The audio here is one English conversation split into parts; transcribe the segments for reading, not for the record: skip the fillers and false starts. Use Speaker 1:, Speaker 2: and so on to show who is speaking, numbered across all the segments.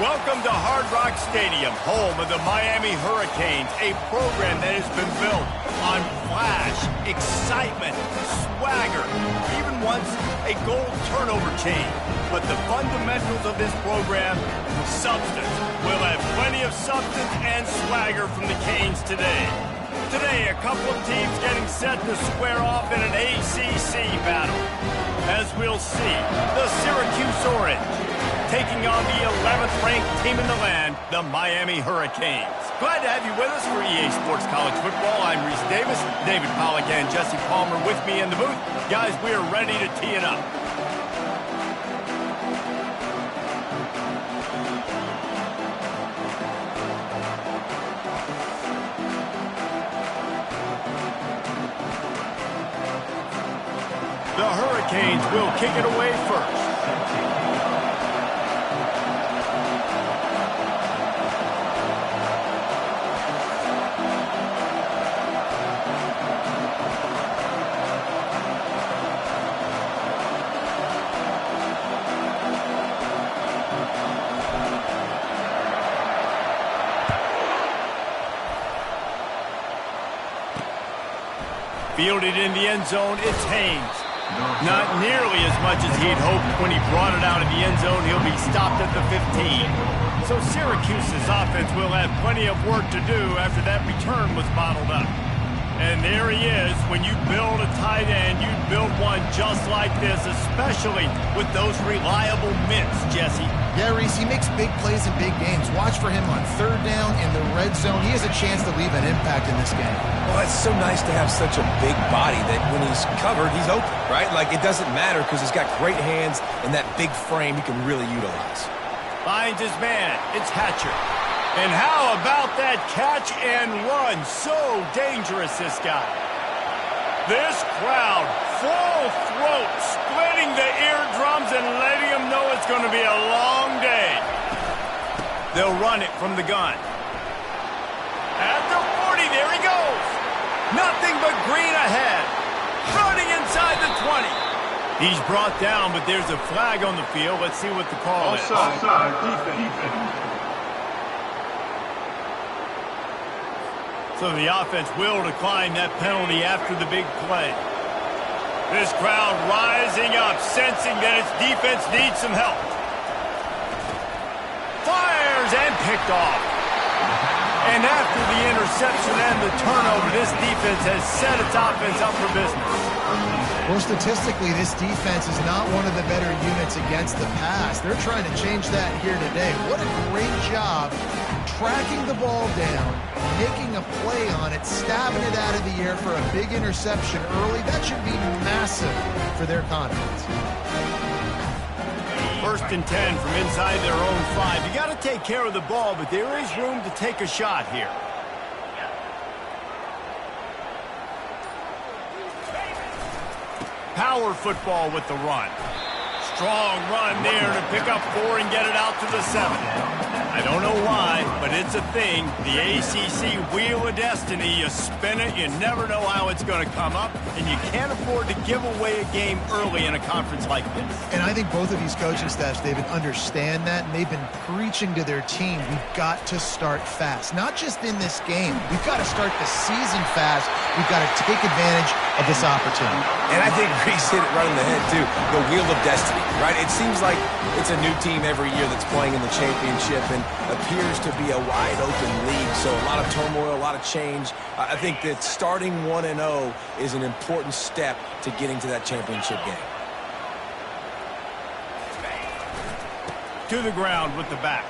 Speaker 1: Welcome to Hard Rock Stadium, home of the Miami Hurricanes, a program that has been built on flash, excitement, swagger, even once a goal turnover chain. But the fundamentals of this program, substance. We'll have plenty of substance and swagger from the Canes today. Today, a couple of teams getting set to square off in an ACC battle. As we'll see, the Syracuse Orange taking on the 11th ranked team in the land, the Miami Hurricanes. Glad to have you with us for EA Sports College Football. I'm Reese Davis, David Pollack and Jesse Palmer with me in the booth. Guys, we are ready to tee it up. The Hurricanes will kick it away first. Fielded in the end zone, it's Haynes. Not nearly as much as he'd hoped when he brought it out of the end zone. He'll be stopped at the 15. So Syracuse's offense will have plenty of work to do after that return was bottled up. And there he is. When you build a tight end, you build one just like this, especially with those reliable mitts, Jesse.
Speaker 2: Yeah, Reese, he makes big plays in big games. Watch for him on third down in the red zone. He has a chance to leave an impact in this game.
Speaker 3: Well, it's so nice to have such a big body that when he's covered, he's open, right? Like, it doesn't matter because he's got great hands and that big frame he can really utilize.
Speaker 1: Finds his man. It's Hatcher. And how about that catch and run? So dangerous, this guy. This crowd, full throat, splitting the eardrums and letting them know it's going to be a long day. They'll run it from the gun. At the 40, there he goes. Nothing but green ahead. Running inside the 20. He's brought down, but there's a flag on the field. Let's see what the call is.
Speaker 4: Offside, defense.
Speaker 1: So the offense will decline that penalty after the big play. This crowd rising up, sensing that its defense needs some help. Fires and picked off. And after the interception and the turnover, this defense has set its offense up for business.
Speaker 2: Well, statistically, this defense is not one of the better units against the pass. They're trying to change that here today. What a great job tracking the ball down, making a play on it, stabbing it out of the air for a big interception early. That should be massive for their confidence.
Speaker 1: First and 10 from inside their own 5. You got to take care of the ball, but there is room to take a shot here. Power football with the run. Strong run there to pick up 4 and get it out to the 7. I don't know why, but it's a thing. The ACC Wheel of Destiny, you spin it, you never know how it's going to come up, and you can't afford to give away a game early in a conference like this.
Speaker 2: And I think both of these coaching staffs, David, understand that, and they've been preaching to their team, we've got to start fast. Not just in this game. We've got to start the season fast. We've got to take advantage of this opportunity.
Speaker 3: And I think Reese hit it right on the head, too. The Wheel of Destiny, right? It seems like it's a new team every year that's playing in the championship and appears to be a wide-open league. So a lot of turmoil, a lot of change. I think that starting 1-0 is an important step to getting to that championship game.
Speaker 1: To the ground with the back.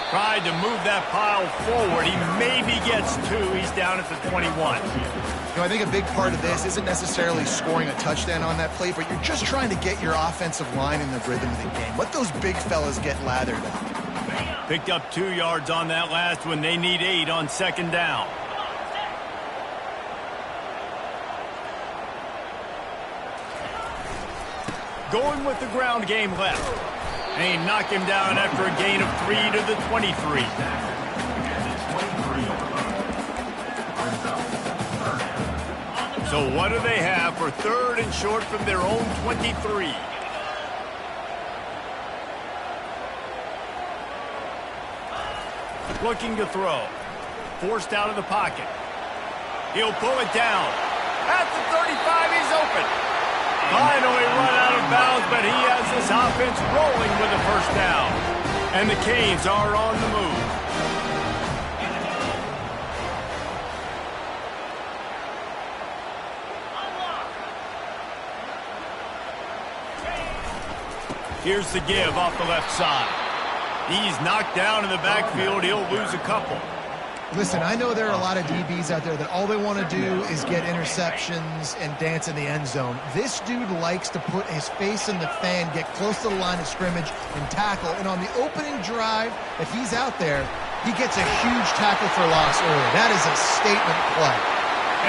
Speaker 1: Tried to move that pile forward. He maybe gets two. He's down at the 21.
Speaker 2: You know, I think a big part of this isn't necessarily scoring a touchdown on that play, but you're just trying to get your offensive line in the rhythm of the game. Let those big fellas get lathered up.
Speaker 1: Picked up 2 yards on that last one. They need 8 on second down. Going with the ground game left. And he knocked him down after a gain of 3 to the 23. So what do they have for 3rd and short from their own 23? Looking to throw. Forced out of the pocket. He'll pull it down. At the 35, he's open. Finally run out of bounds, but he has this offense rolling with a first down. And the Canes are on the move. Here's the give off the left side. He's knocked down in the backfield. He'll lose a couple.
Speaker 2: Listen, I know there are a lot of DBs out there that all they want to do is get interceptions and dance in the end zone. This dude likes to put his face in the fan, get close to the line of scrimmage, and tackle. And on the opening drive that he's out there, he gets a huge tackle for loss early. That is a statement play.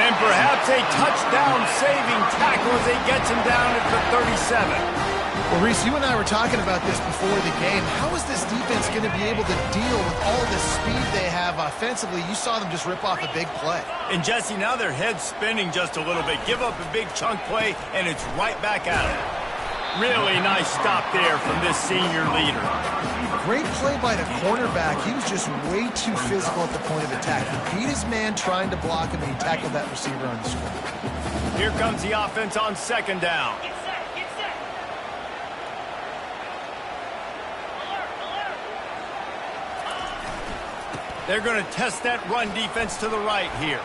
Speaker 1: And perhaps a touchdown-saving tackle as he gets him down at the 37.
Speaker 2: Well, Reese, you and I were talking about this before the game. How is this defense going to be able to deal with all the speed they have offensively? You saw them just rip off a big play.
Speaker 1: And, Jesse, now their head's spinning just a little bit. Give up a big chunk play, and it's right back at them. Really nice stop there from this senior leader.
Speaker 2: Great play by the cornerback. He was just way too physical at the point of attack. He beat his man trying to block him, and he tackled that receiver on the screen.
Speaker 1: Here comes the offense on second down. They're going to test that run defense to the right here.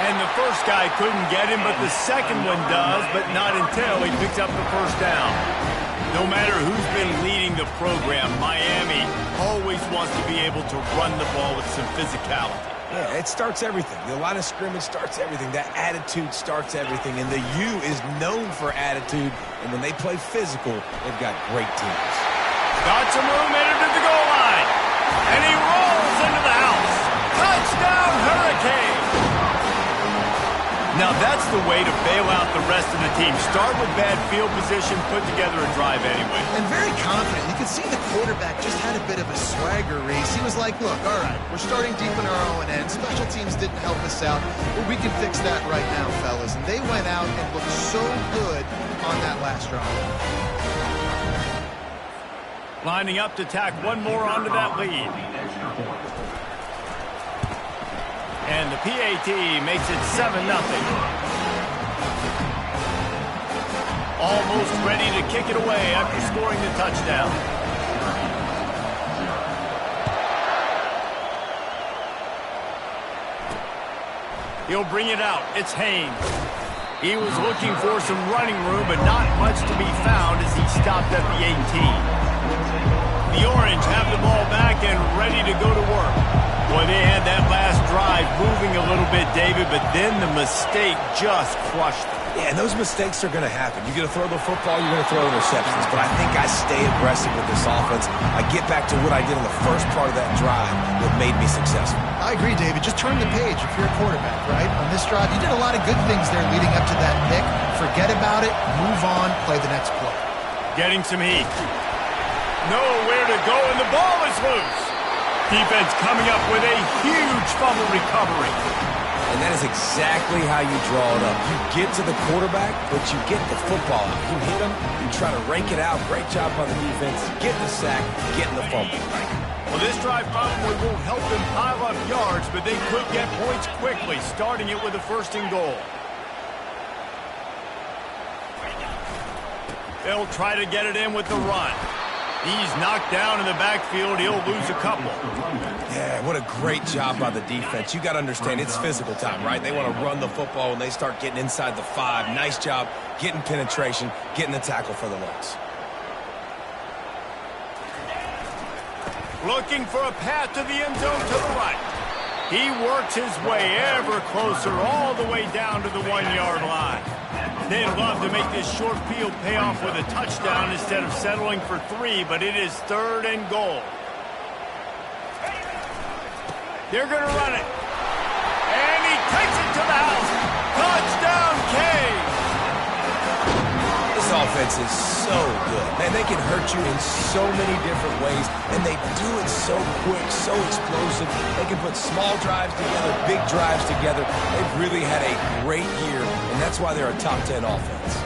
Speaker 1: And the first guy couldn't get him, but the second one does, but not until he picks up the first down. No matter who's been leading the program, Miami always wants to be able to run the ball with some physicality.
Speaker 3: Yeah, it starts everything. The line of scrimmage starts everything. That attitude starts everything. And the U is known for attitude. And when they play physical, they've got great teams.
Speaker 1: Got some room headed to the goal line. And he rolls into the house. Touchdown, Hurricane! Now that's the way to bail out the rest of the team. Start with bad field position, put together a drive anyway.
Speaker 2: And very confident. You could see the quarterback just had a bit of a swagger, Reese. He was like, look, all right, we're starting deep in our own end. Special teams didn't help us out, but we can fix that right now, fellas. And they went out and looked so good on that last drive.
Speaker 1: Lining up to tack one more onto that lead. And the PAT makes it 7-0. Almost ready to kick it away after scoring the touchdown. He'll bring it out. It's Haynes. He was looking for some running room, but not much to be found as he stopped at the 18. The Orange have the ball back and ready to go to work. Boy, they had that last drive moving a little bit, David, but then the mistake just crushed them.
Speaker 3: Yeah, and those mistakes are going to happen. You're going to throw the football, you're going to throw interceptions. But I think I stay aggressive with this offense. I get back to what I did in the first part of that drive that made me successful.
Speaker 2: I agree, David. Just turn the page if you're a quarterback, right? On this drive, you did a lot of good things there leading up to that pick. Forget about it, move on, play the next play.
Speaker 1: Getting some heat. Nowhere to go, and the ball is loose. Defense coming up with a huge fumble recovery.
Speaker 3: And that is exactly how you draw it up. You get to the quarterback, but you get the football out. You hit him, you try to rake it out. Great job by the defense. Getting the sack, getting the fumble.
Speaker 1: Well, this drive probably won't help them pile up yards, but they could get points quickly, starting it with a 1st and goal. They'll try to get it in with the run. He's knocked down in the backfield. He'll lose a couple.
Speaker 3: Yeah, what a great job by the defense. You got to understand, it's physical time, right? They want to run the football when they start getting inside the 5. Nice job getting penetration, getting the tackle for the loss.
Speaker 1: Looking for a path to the end zone to the right. He works his way ever closer all the way down to the 1-yard line. They'd love to make this short field pay off with a touchdown instead of settling for 3, but it is 3rd and goal. They're going to run it. And he takes it to the house. Touchdown, Cade.
Speaker 3: This offense is so good. Man, they can hurt you in so many different ways, and they do it so quick, so explosive. They can put small drives together, big drives together. They've really had a great year, and that's why they're a top 10 offense.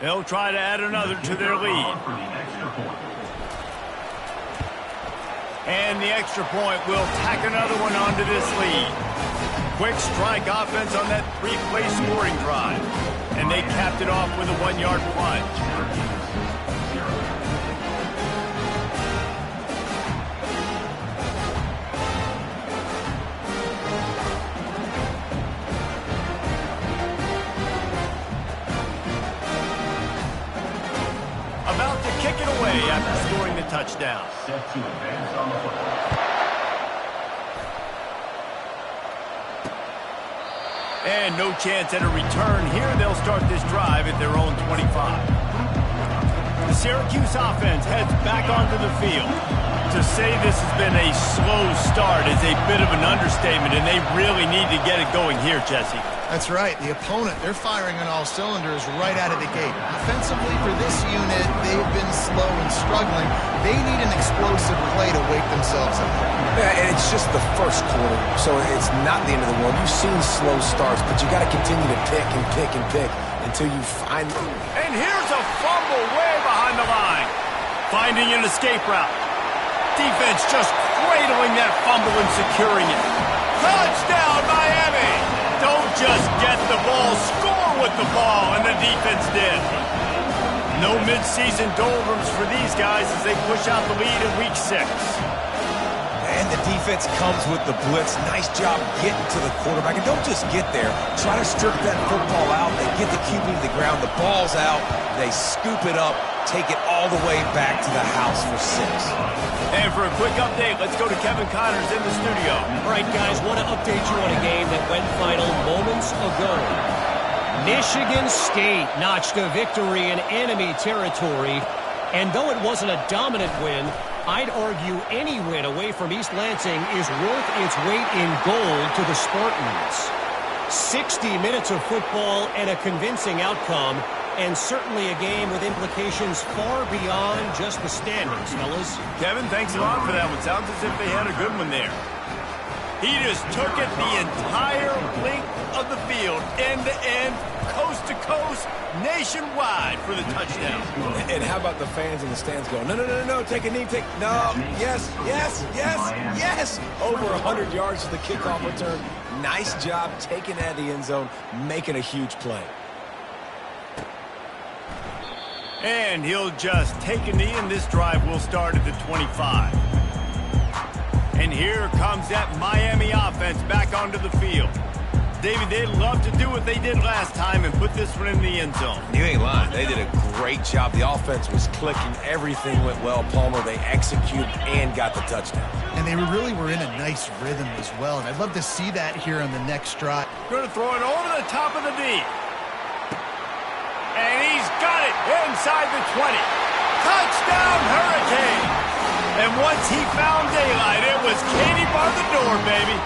Speaker 1: They'll try to add another to their lead. And the extra point will tack another one onto this lead. Quick strike offense on that 3-play scoring drive. And they capped it off with a 1-yard plunge. Kick it away after scoring the touchdown.
Speaker 4: Set to advance on the football.
Speaker 1: And no chance at a return here. They'll start this drive at their own 25. The Syracuse offense heads back onto the field. To say this has been a slow start is a bit of an understatement, and they really need to get it going here, Jesse.
Speaker 2: That's right. The opponent, they're firing on all cylinders right out of the gate. Offensively for this unit, they've been slow and struggling. They need an explosive play to wake themselves up.
Speaker 3: Yeah, and it's just the first quarter, so it's not the end of the world. You've seen slow starts, but you got to continue to pick and pick and pick until you find them.
Speaker 1: And here's a fumble way behind the line. Finding an escape route. Defense just cradling that fumble and securing it. Touchdown, Miami! Don't just get the ball, score with the ball, and the defense did. No mid-season doldrums for these guys as they push out the lead in Week 6.
Speaker 3: And the defense comes with the blitz. Nice job getting to the quarterback. And don't just get there. Try to strip that football out. They get the QB to the ground. The ball's out. They scoop it up, take it all the way back to the house for 6.
Speaker 1: And for a quick update, let's go to Kevin Connors in the studio.
Speaker 5: All right, guys, want to update you on a game that went final moments ago. Michigan State notched a victory in enemy territory. And though it wasn't a dominant win, I'd argue any win away from East Lansing is worth its weight in gold to the Spartans. 60 minutes of football and a convincing outcome, and certainly a game with implications far beyond just the standings, fellas.
Speaker 1: Kevin, thanks a lot for that one. Sounds as if they had a good one there. He just took it the entire length of the field, end to end, coast to coast, nationwide for the touchdown.
Speaker 3: And how about the fans in the stands going, no, no, no, no, take a knee, no, yes, yes, yes, yes. Over 100 yards to the kickoff return. Nice job taking it out of the end zone, making a huge play.
Speaker 1: And he'll just take a knee, and this drive will start at the 25. And here comes that Miami offense back onto the field. David, they'd love to do what they did last time and put this one in the end zone.
Speaker 3: You ain't lying. They did a great job. The offense was clicking. Everything went well. Palmer, they executed and got the touchdown.
Speaker 2: And they really were in a nice rhythm as well. And I'd love to see that here on the next drive.
Speaker 1: Going to throw it over the top of the D. And he's got it inside the 20. Touchdown, Hurricane! And once he found daylight, it was Katie bar the door, baby.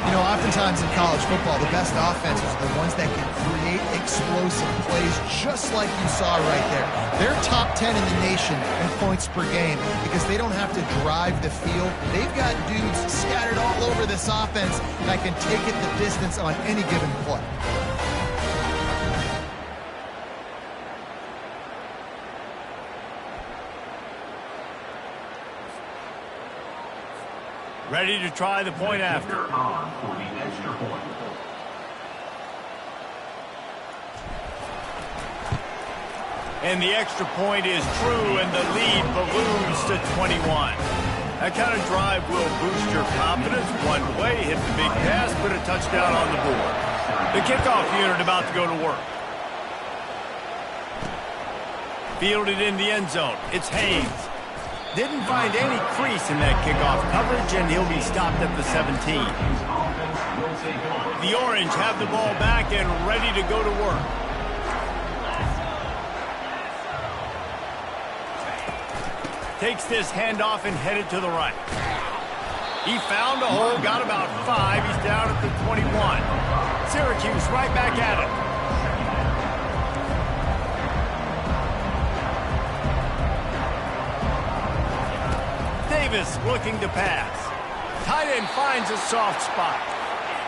Speaker 2: You know, oftentimes in college football, the best offenses are the ones that can create explosive plays just like you saw right there. They're top 10 in the nation in points per game because they don't have to drive the field. They've got dudes scattered all over this offense that can take it the distance on any given play.
Speaker 1: Ready to try the point after.
Speaker 4: On for the extra point.
Speaker 1: And the extra point is true, and the lead balloons to 21. That kind of drive will boost your confidence. One play, hit the big pass, put a touchdown on the board. The kickoff unit about to go to work. Fielded in the end zone. It's Haynes. Didn't find any crease in that kickoff coverage, and he'll be stopped at the 17. The Orange have the ball back and ready to go to work. Takes this handoff and headed to the right. He found a hole, got about 5. He's down at the 21. Syracuse right back at it. Davis looking to pass. Tight end finds a soft spot.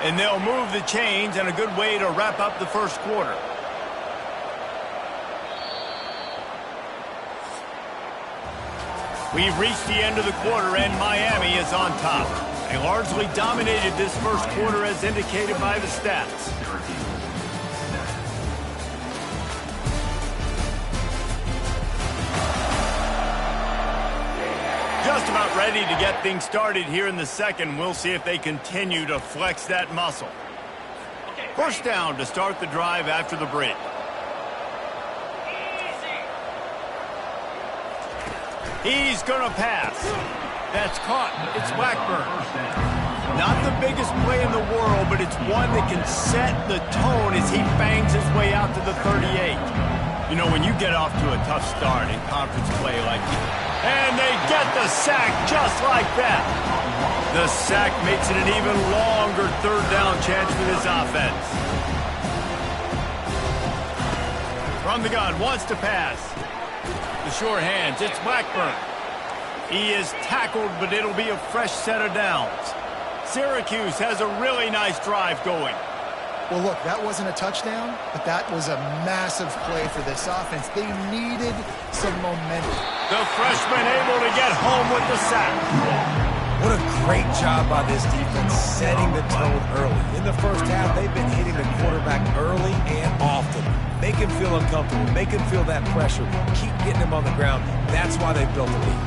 Speaker 1: And they'll move the chains, and a good way to wrap up the first quarter. We've reached the end of the quarter, and Miami is on top. They largely dominated this first quarter as indicated by the stats. Just about ready to get things started here in the second. We'll see if they continue to flex that muscle. First down to start the drive after the break. He's going to pass. That's caught. It's Blackburn. Not the biggest play in the world, but it's one that can set the tone as he bangs his way out to the 38. You know, when you get off to a tough start in conference play like that, and they get the sack just like that. The sack makes it an even longer third down chance for this offense. From the gun, wants to pass. The short hands, it's Blackburn. He is tackled, but it'll be a fresh set of downs. Syracuse has a really nice drive going.
Speaker 2: Well, look, that wasn't a touchdown, but that was a massive play for this offense. They needed some momentum.
Speaker 1: The freshman able to get home with the sack.
Speaker 3: What a great job by this defense setting the tone early. In the first half, they've been hitting the quarterback early and often. Make him feel uncomfortable. Make him feel that pressure. Keep getting him on the ground. That's why they built the lead.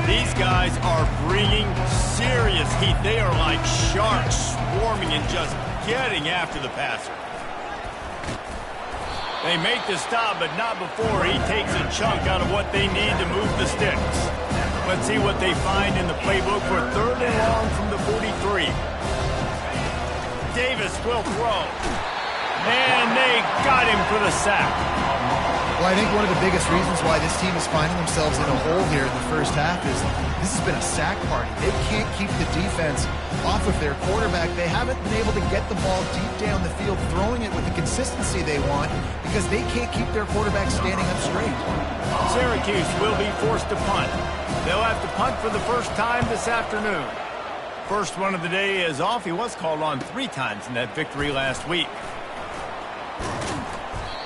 Speaker 1: These guys are bringing serious heat. They are like sharks swarming and just getting after the passer. They make the stop, but not before he takes a chunk out of what they need to move the sticks. Let's see what they find in the playbook for third and long from the 43. Davis will throw. And they got him for the sack.
Speaker 2: Well, I think one of the biggest reasons why this team is finding themselves in a hole here in the first half is this has been a sack party. They can't keep the defense off of their quarterback. They haven't been able to get the ball deep down the field, throwing it with the consistency they want because they can't keep their quarterback standing up straight.
Speaker 1: Syracuse will be forced to punt. They'll have to punt for the first time this afternoon. First one of the day is off. He was called on 3 times in that victory last week.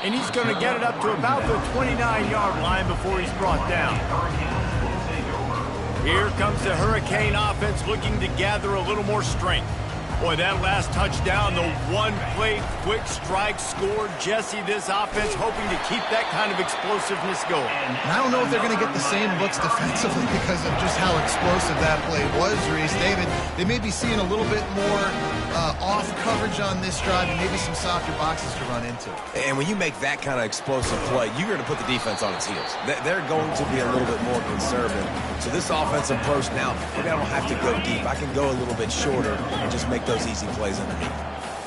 Speaker 1: And he's going to get it up to about the 29-yard line before he's brought down. Here comes the Hurricane offense looking to gather a little more strength. Boy, that last touchdown, the one-play quick strike scored. Jesse, this offense hoping to keep that kind of explosiveness going.
Speaker 2: And I don't know if they're going to get the same looks defensively because of just how explosive that play was, Reese. David, they may be seeing a little bit more off coverage on this drive and maybe some softer boxes to run into.
Speaker 3: And when you make that kind of explosive play, you're going to put the defense on its heels. They're going to be a little bit more conservative. So this offensive approach now, maybe I don't have to go deep. I can go a little bit shorter and just make those easy plays underneath.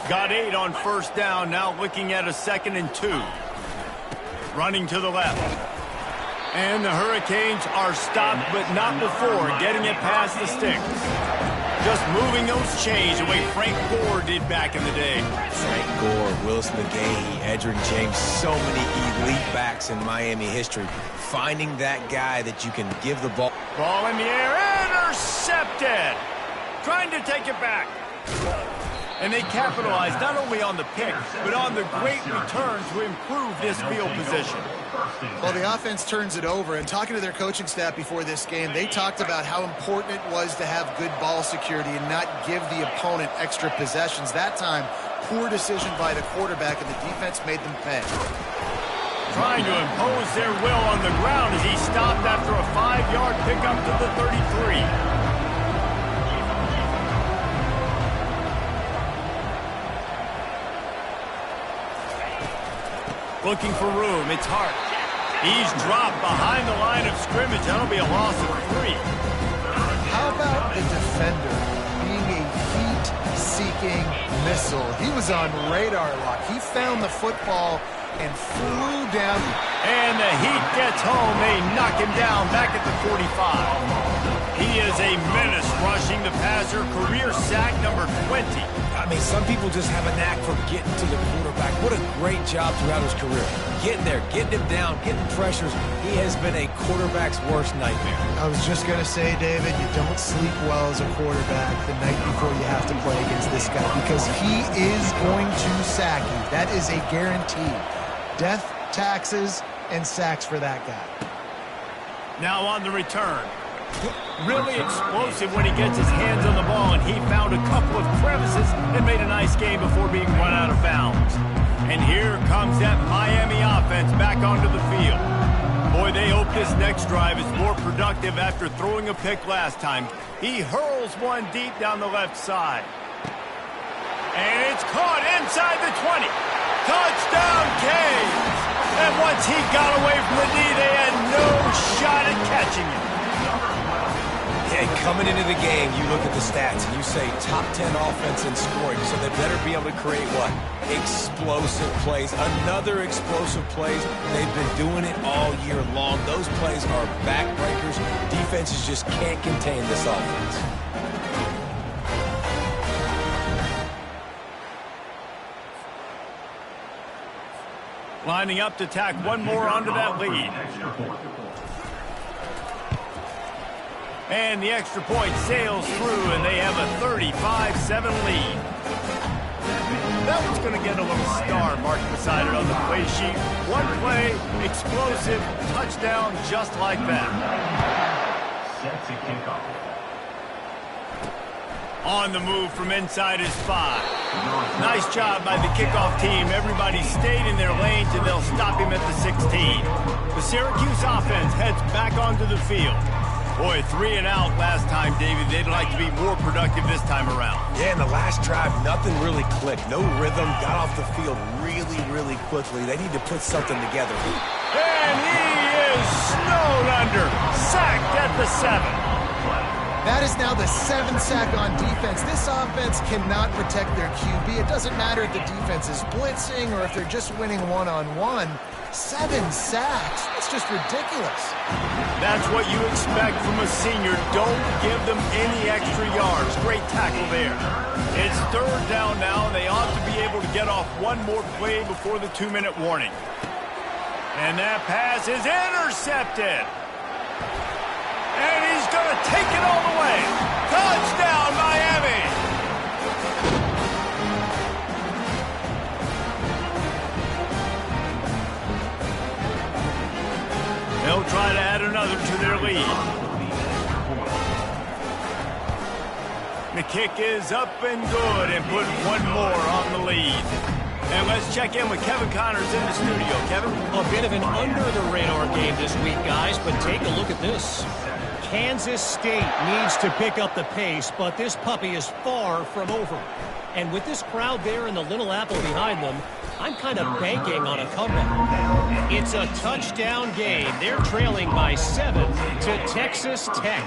Speaker 1: Got 8 on first down, now looking at a 2nd and 2. Running to the left. And the Hurricanes are stopped, but not before getting it past the sticks. Just moving those chains the way Frank Gore did back in the day.
Speaker 3: Frank Gore, Willis McGahee, Edgerrin James, so many elite backs in Miami history. Finding that guy that you can give the ball.
Speaker 1: Ball in the air, intercepted. Trying to take it back. And they capitalized not only on the pick, but on the great return to improve this field position.
Speaker 2: Well, the offense turns it over, and talking to their coaching staff before this game, they talked about how important it was to have good ball security and not give the opponent extra possessions. That time, poor decision by the quarterback, and the defense made them pay.
Speaker 1: Trying to impose their will on the ground as he stopped after a 5-yard pickup to the 33. Looking for room, it's Hart. He's dropped behind the line of scrimmage. That'll be a loss of 3.
Speaker 2: How about the defender being a heat-seeking missile? He was on radar lock. He found the football and flew down.
Speaker 1: And the Heat gets home. They knock him down back at the 45. He is a menace rushing the passer. Career sack number 20.
Speaker 3: I mean, some people just have a knack for getting to the quarterback. What a great job throughout his career. Getting there, getting him down, getting pressures. He has been a quarterback's worst nightmare.
Speaker 2: I was just going to say, David, you don't sleep well as a quarterback the night before you have to play against this guy because he is going to sack you. That is a guarantee. Death, taxes, and sacks for that guy.
Speaker 1: Now on the return. Really explosive when he gets his hands on the ball, and he found a couple of crevices and made a nice game before being run out of bounds. And here comes that Miami offense back onto the field. Boy, they hope this next drive is more productive after throwing a pick last time. He hurls one deep down the left side. And it's caught inside the 20. Touchdown, Canes! And once he got away from the knee, they had no shot at catching him.
Speaker 3: Hey, coming into the game, you look at the stats and you say top 10 offense in scoring, so they better be able to create what? Explosive plays. Another explosive plays. They've been doing it all year long. Those plays are backbreakers. Defenses just can't contain this offense.
Speaker 1: Lining up to tack one more onto that lead. And the extra point sails through, and they have a 35-7 lead. That one's going to get a little star marked beside it on the play sheet. One play, explosive, touchdown, just like that.
Speaker 4: Set to kick off.
Speaker 1: On the move from inside his 5. Nice job by the kickoff team. Everybody stayed in their lanes, and they'll stop him at the 16. The Syracuse offense heads back onto the field. Boy, 3 and out last time, David. They'd like to be more productive this time around.
Speaker 3: Yeah, in the last drive, nothing really clicked. No rhythm, got off the field really quickly. They need to put something together.
Speaker 1: And he is snowed under. Sacked at the 7.
Speaker 2: That is now the 7th sack on defense. This offense cannot protect their QB. It doesn't matter if the defense is blitzing or if they're just winning one-on-one. 7 sacks. That's just ridiculous.
Speaker 1: That's what you expect from a senior. Don't give them any extra yards. Great tackle there. It's 3rd down now, and they ought to be able to get off one more play before the 2-minute warning. And that pass is intercepted. And he's going to take it all the way. Touchdown, Miami! They'll try to add another to their lead. The kick is up and good and put one more on the lead. And let's check in with Kevin Connors in the studio. Kevin?
Speaker 5: A bit of an under-the-radar game this week, guys, but take a look at this. Kansas State needs to pick up the pace, but this puppy is far from over. And with this crowd there and the Little Apple behind them, I'm kind of banking on a comeback. It's a touchdown game. They're trailing by 7 to Texas Tech.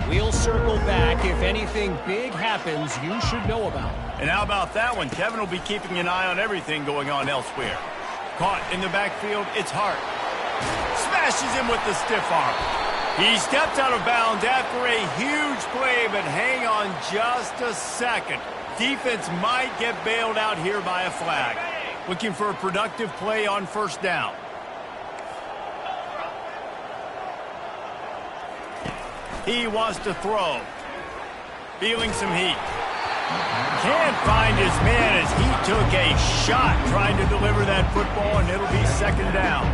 Speaker 5: We'll circle back if anything big happens you should know about.
Speaker 1: And how about that one? Kevin will be keeping an eye on everything going on elsewhere. Caught in the backfield, it's Hart. Smashes him with the stiff arm. He stepped out of bounds after a huge play, but hang on just a second. Defense might get bailed out here by a flag. Looking for a productive play on first down. He wants to throw. Feeling some heat. Can't find his man as he took a shot trying to deliver that football, and it'll be second down.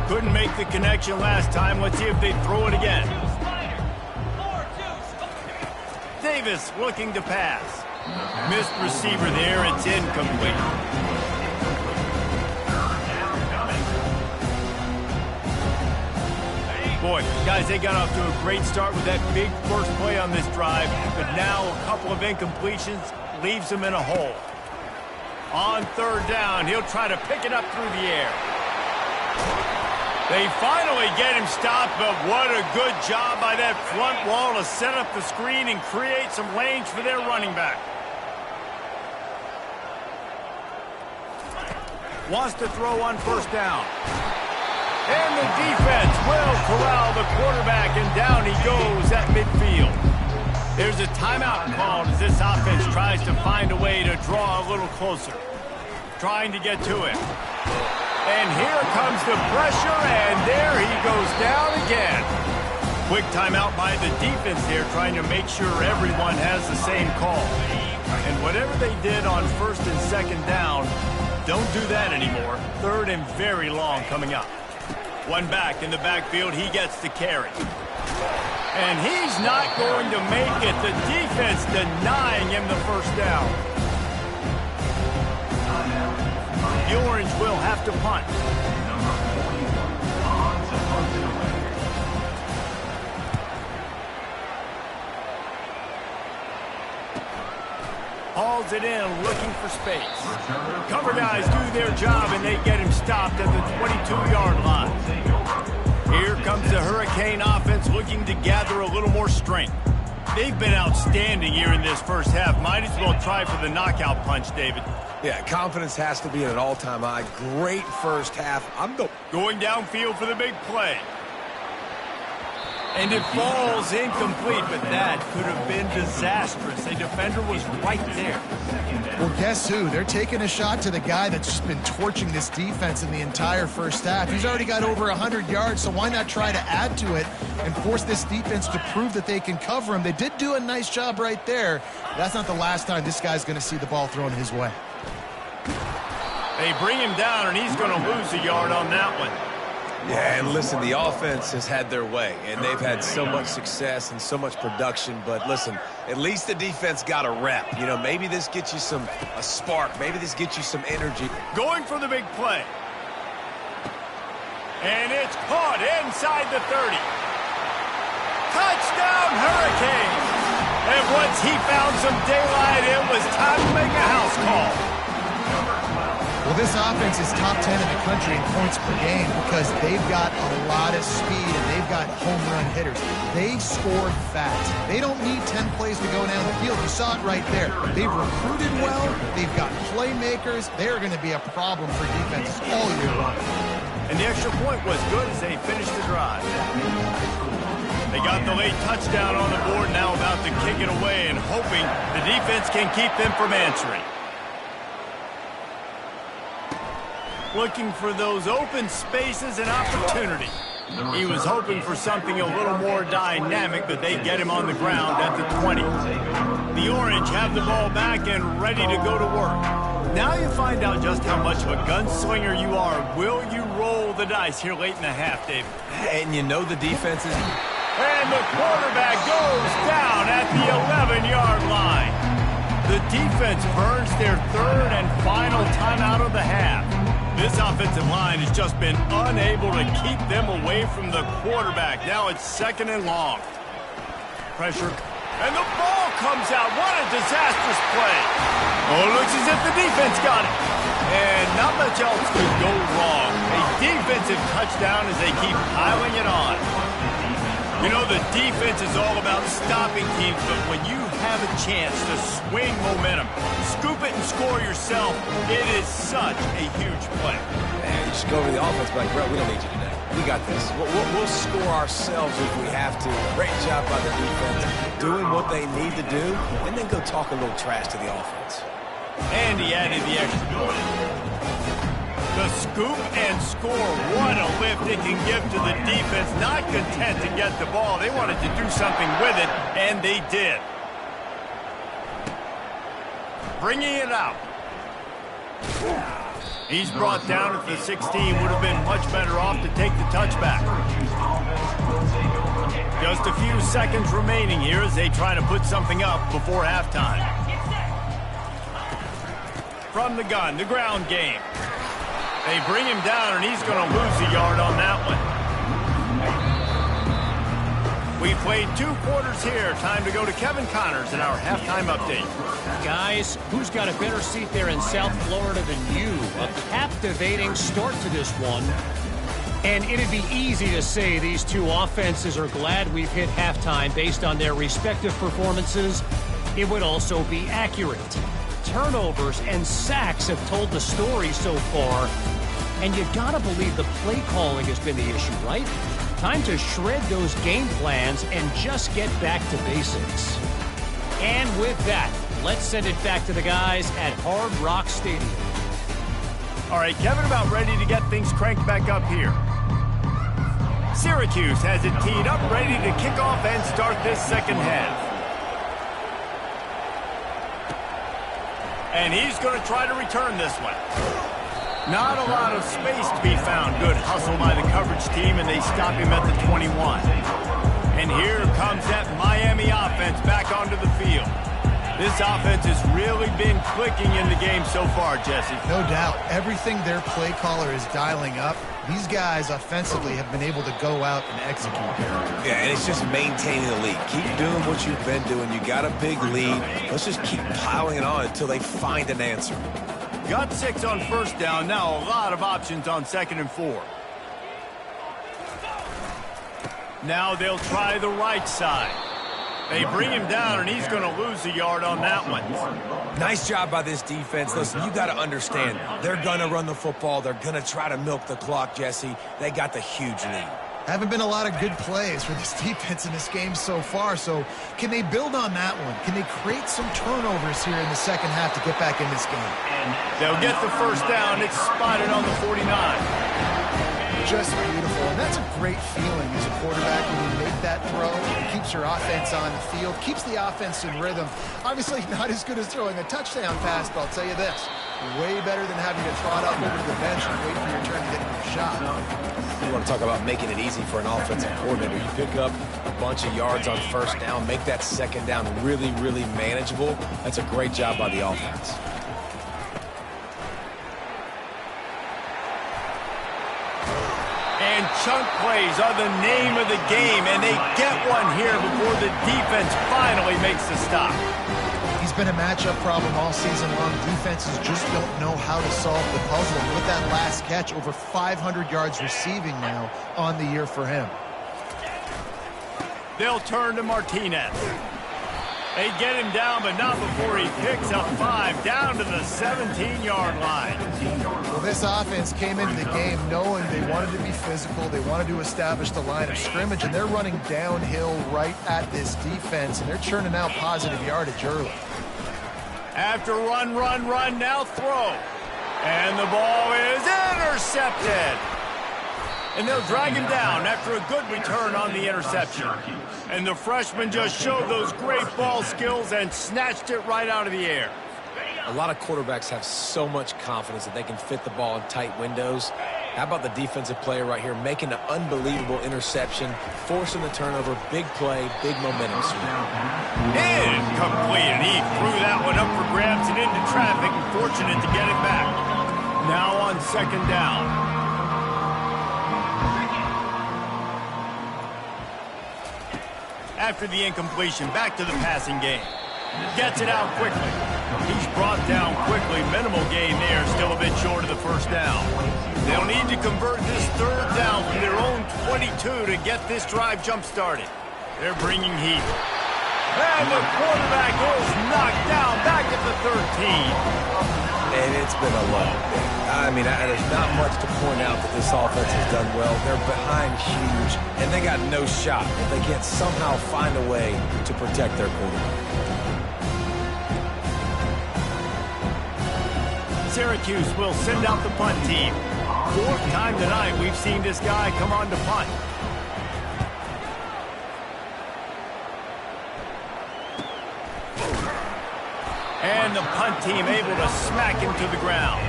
Speaker 1: Couldn't make the connection last time. Let's see if they throw it again. Davis looking to pass. Missed receiver there. It's incomplete. Boy, guys, they got off to a great start with that big first play on this drive, but now a couple of incompletions leaves them in a hole. On third down, he'll try to pick it up through the air. They finally get him stopped, but what a good job by that front wall to set up the screen and create some lanes for their running back. Wants to throw on first down. And the defense will corral the quarterback, and down he goes at midfield. There's a timeout called as this offense tries to find a way to draw a little closer. Trying to get to it. And here comes the pressure, and there he goes down again. Quick timeout by the defense here, trying to make sure everyone has the same call. And whatever they did on first and second down, don't do that anymore. Third and very long coming up. One back in the backfield, he gets the carry. And he's not going to make it. The defense denying him the first down. The Orange will have to punt. Hauls it in, looking for space. Cover guys do their job, and they get him stopped at the 22-yard line. Here comes the Hurricane offense looking to gather a little more strength. They've been outstanding here in this first half. Might as well try for the knockout punch, David.
Speaker 3: Yeah, confidence has to be at an all-time high. Great first half.
Speaker 1: Going downfield for the big play. And it falls incomplete, but that could have been disastrous. A defender was right there.
Speaker 2: Well, guess who? They're taking a shot to the guy that's just been torching this defense in the entire first half. He's already got over 100 yards, so why not try to add to it and force this defense to prove that they can cover him? They did do a nice job right there. That's not the last time this guy's going to see the ball thrown his way.
Speaker 1: They bring him down, and he's going to lose a yard on that one.
Speaker 3: Yeah, and listen, the offense has had their way, and they've had so much success and so much production. But listen, at least the defense got a rep. You know, maybe this gets you a spark. Maybe this gets you some energy.
Speaker 1: Going for the big play. And it's caught inside the 30. Touchdown, Hurricanes! And once he found some daylight, it was time to make a house call.
Speaker 2: Well, this offense is top 10 in the country in points per game because they've got a lot of speed and they've got home run hitters. They score fast. They don't need 10 plays to go down the field. You saw it right there. They've recruited well. They've got playmakers. They're going to be a problem for defenses all year long.
Speaker 1: And the extra point was good as they finished the drive. They got the late touchdown on the board, now about to kick it away and hoping the defense can keep them from answering. Looking for those open spaces and opportunity. He was hoping for something a little more dynamic, but they get him on the ground at the 20. The Orange have the ball back and ready to go to work. Now you find out just how much of a gunslinger you are. Will you roll the dice here late in the half, David?
Speaker 3: And you know the defense is...
Speaker 1: And the quarterback goes down at the 11-yard line. The defense earns their third and final timeout of the half. This offensive line has just been unable to keep them away from the quarterback. Now it's second and long. Pressure. And the ball comes out. What a disastrous play. Oh, it looks as if the defense got it. And not much else could go wrong. A defensive touchdown as they keep piling it on. You know, the defense is all about stopping teams, but when you have a chance to swing momentum, scoop it and score yourself, it is such a huge play.
Speaker 3: Man, you should go over the offense, but like, bro, we don't need you today. We got this. We'll score ourselves if we have to. Great job by the defense, doing what they need to do, and then go talk a little trash to the offense.
Speaker 1: And he added the extra point. The scoop and score, what a lift it can give to the defense. Not content to get the ball. They wanted to do something with it, and they did. Bringing it out. He's brought down at the 16. Would have been much better off to take the touchback. Just a few seconds remaining here as they try to put something up before halftime. From the gun, the ground game. They bring him down, and he's going to lose a yard on that one. We played 2 quarters here. Time to go to Kevin Connors in our halftime update.
Speaker 5: Guys, who's got a better seat there in South Florida than you? A captivating start to this one. And it'd be easy to say these two offenses are glad we've hit halftime based on their respective performances. It would also be accurate. Turnovers and sacks have told the story so far. And you gotta believe the play calling has been the issue, right? Time to shred those game plans and just get back to basics. And with that, let's send it back to the guys at Hard Rock Stadium.
Speaker 1: All right, Kevin, about ready to get things cranked back up here. Syracuse has it teed up, ready to kick off and start this second half. And he's going to try to return this one. Not a lot of space to be found. Good hustle by the coverage team, and they stop him at the 21. And here comes that Miami offense back onto the field. This offense has really been clicking in the game so far, Jesse.
Speaker 2: No doubt. Everything their play caller is dialing up, these guys offensively have been able to go out and execute.
Speaker 3: Yeah, and it's just maintaining the lead. Keep doing what you've been doing. You got a big lead. Let's just keep piling it on until they find an answer.
Speaker 1: Got 6 on first down. Now a lot of options on 2nd and 4. Now they'll try the right side. They bring him down, and he's going to lose a yard on that one.
Speaker 3: Nice job by this defense. Listen, you got to understand, they're going to run the football. They're going to try to milk the clock, Jesse. They got the huge lead.
Speaker 2: Haven't been a lot of good plays for this defense in this game so far, so can they build on that one? Can they create some turnovers here in the second half to get back in this game?
Speaker 1: They'll get the first down. It's spotted on the 49.
Speaker 2: Just beautiful, and that's a great feeling as a quarterback when you make that throw. It keeps your offense on the field, keeps the offense in rhythm. Obviously not as good as throwing a touchdown pass, but I'll tell you this, way better than having to trot up over to the bench and wait for your turn to get a shot.
Speaker 3: You want to talk about making it easy for an offensive coordinator. You pick up a bunch of yards on first down, make that second down really, really manageable. That's a great job by the offense.
Speaker 1: And chunk plays are the name of the game, and they get one here before the defense finally makes the stop.
Speaker 2: He's been a matchup problem all season long. Defenses just don't know how to solve the puzzle. And with that last catch, over 500 yards receiving now on the year for him.
Speaker 1: They'll turn to Martinez. They get him down, but not before he picks up 5 down to the 17-yard line.
Speaker 2: Well, this offense came into the game knowing they wanted to be physical. They wanted to establish the line of scrimmage, and they're running downhill right at this defense, and they're churning out positive yardage early.
Speaker 1: After run, now throw. And the ball is intercepted. And they'll drag him down after a good return on the interception. And the freshman just showed those great ball skills and snatched it right out of the air.
Speaker 3: A lot of quarterbacks have so much confidence that they can fit the ball in tight windows. How about the defensive player right here making an unbelievable interception, forcing the turnover, big play, big momentum swing.
Speaker 1: Incomplete, and he threw that one up for grabs and into traffic, and fortunate to get it back. Now on 2nd down. After the incompletion, back to the passing game. Gets it out quickly. He's brought down quickly. Minimal gain there, still a bit short of the first down. They'll need to convert this third down from their own 22 to get this drive jump-started. They're bringing heat. And the quarterback is knocked down back at the 13.
Speaker 3: And it's been a long day. I mean, there's not much to point out that this offense has done well. They're behind huge, and they got no shot if they can't somehow find a way to protect their quarterback.
Speaker 1: Syracuse will send out the punt team. Fourth time tonight we've seen this guy come on to punt. And the punt team able to smack him to the ground.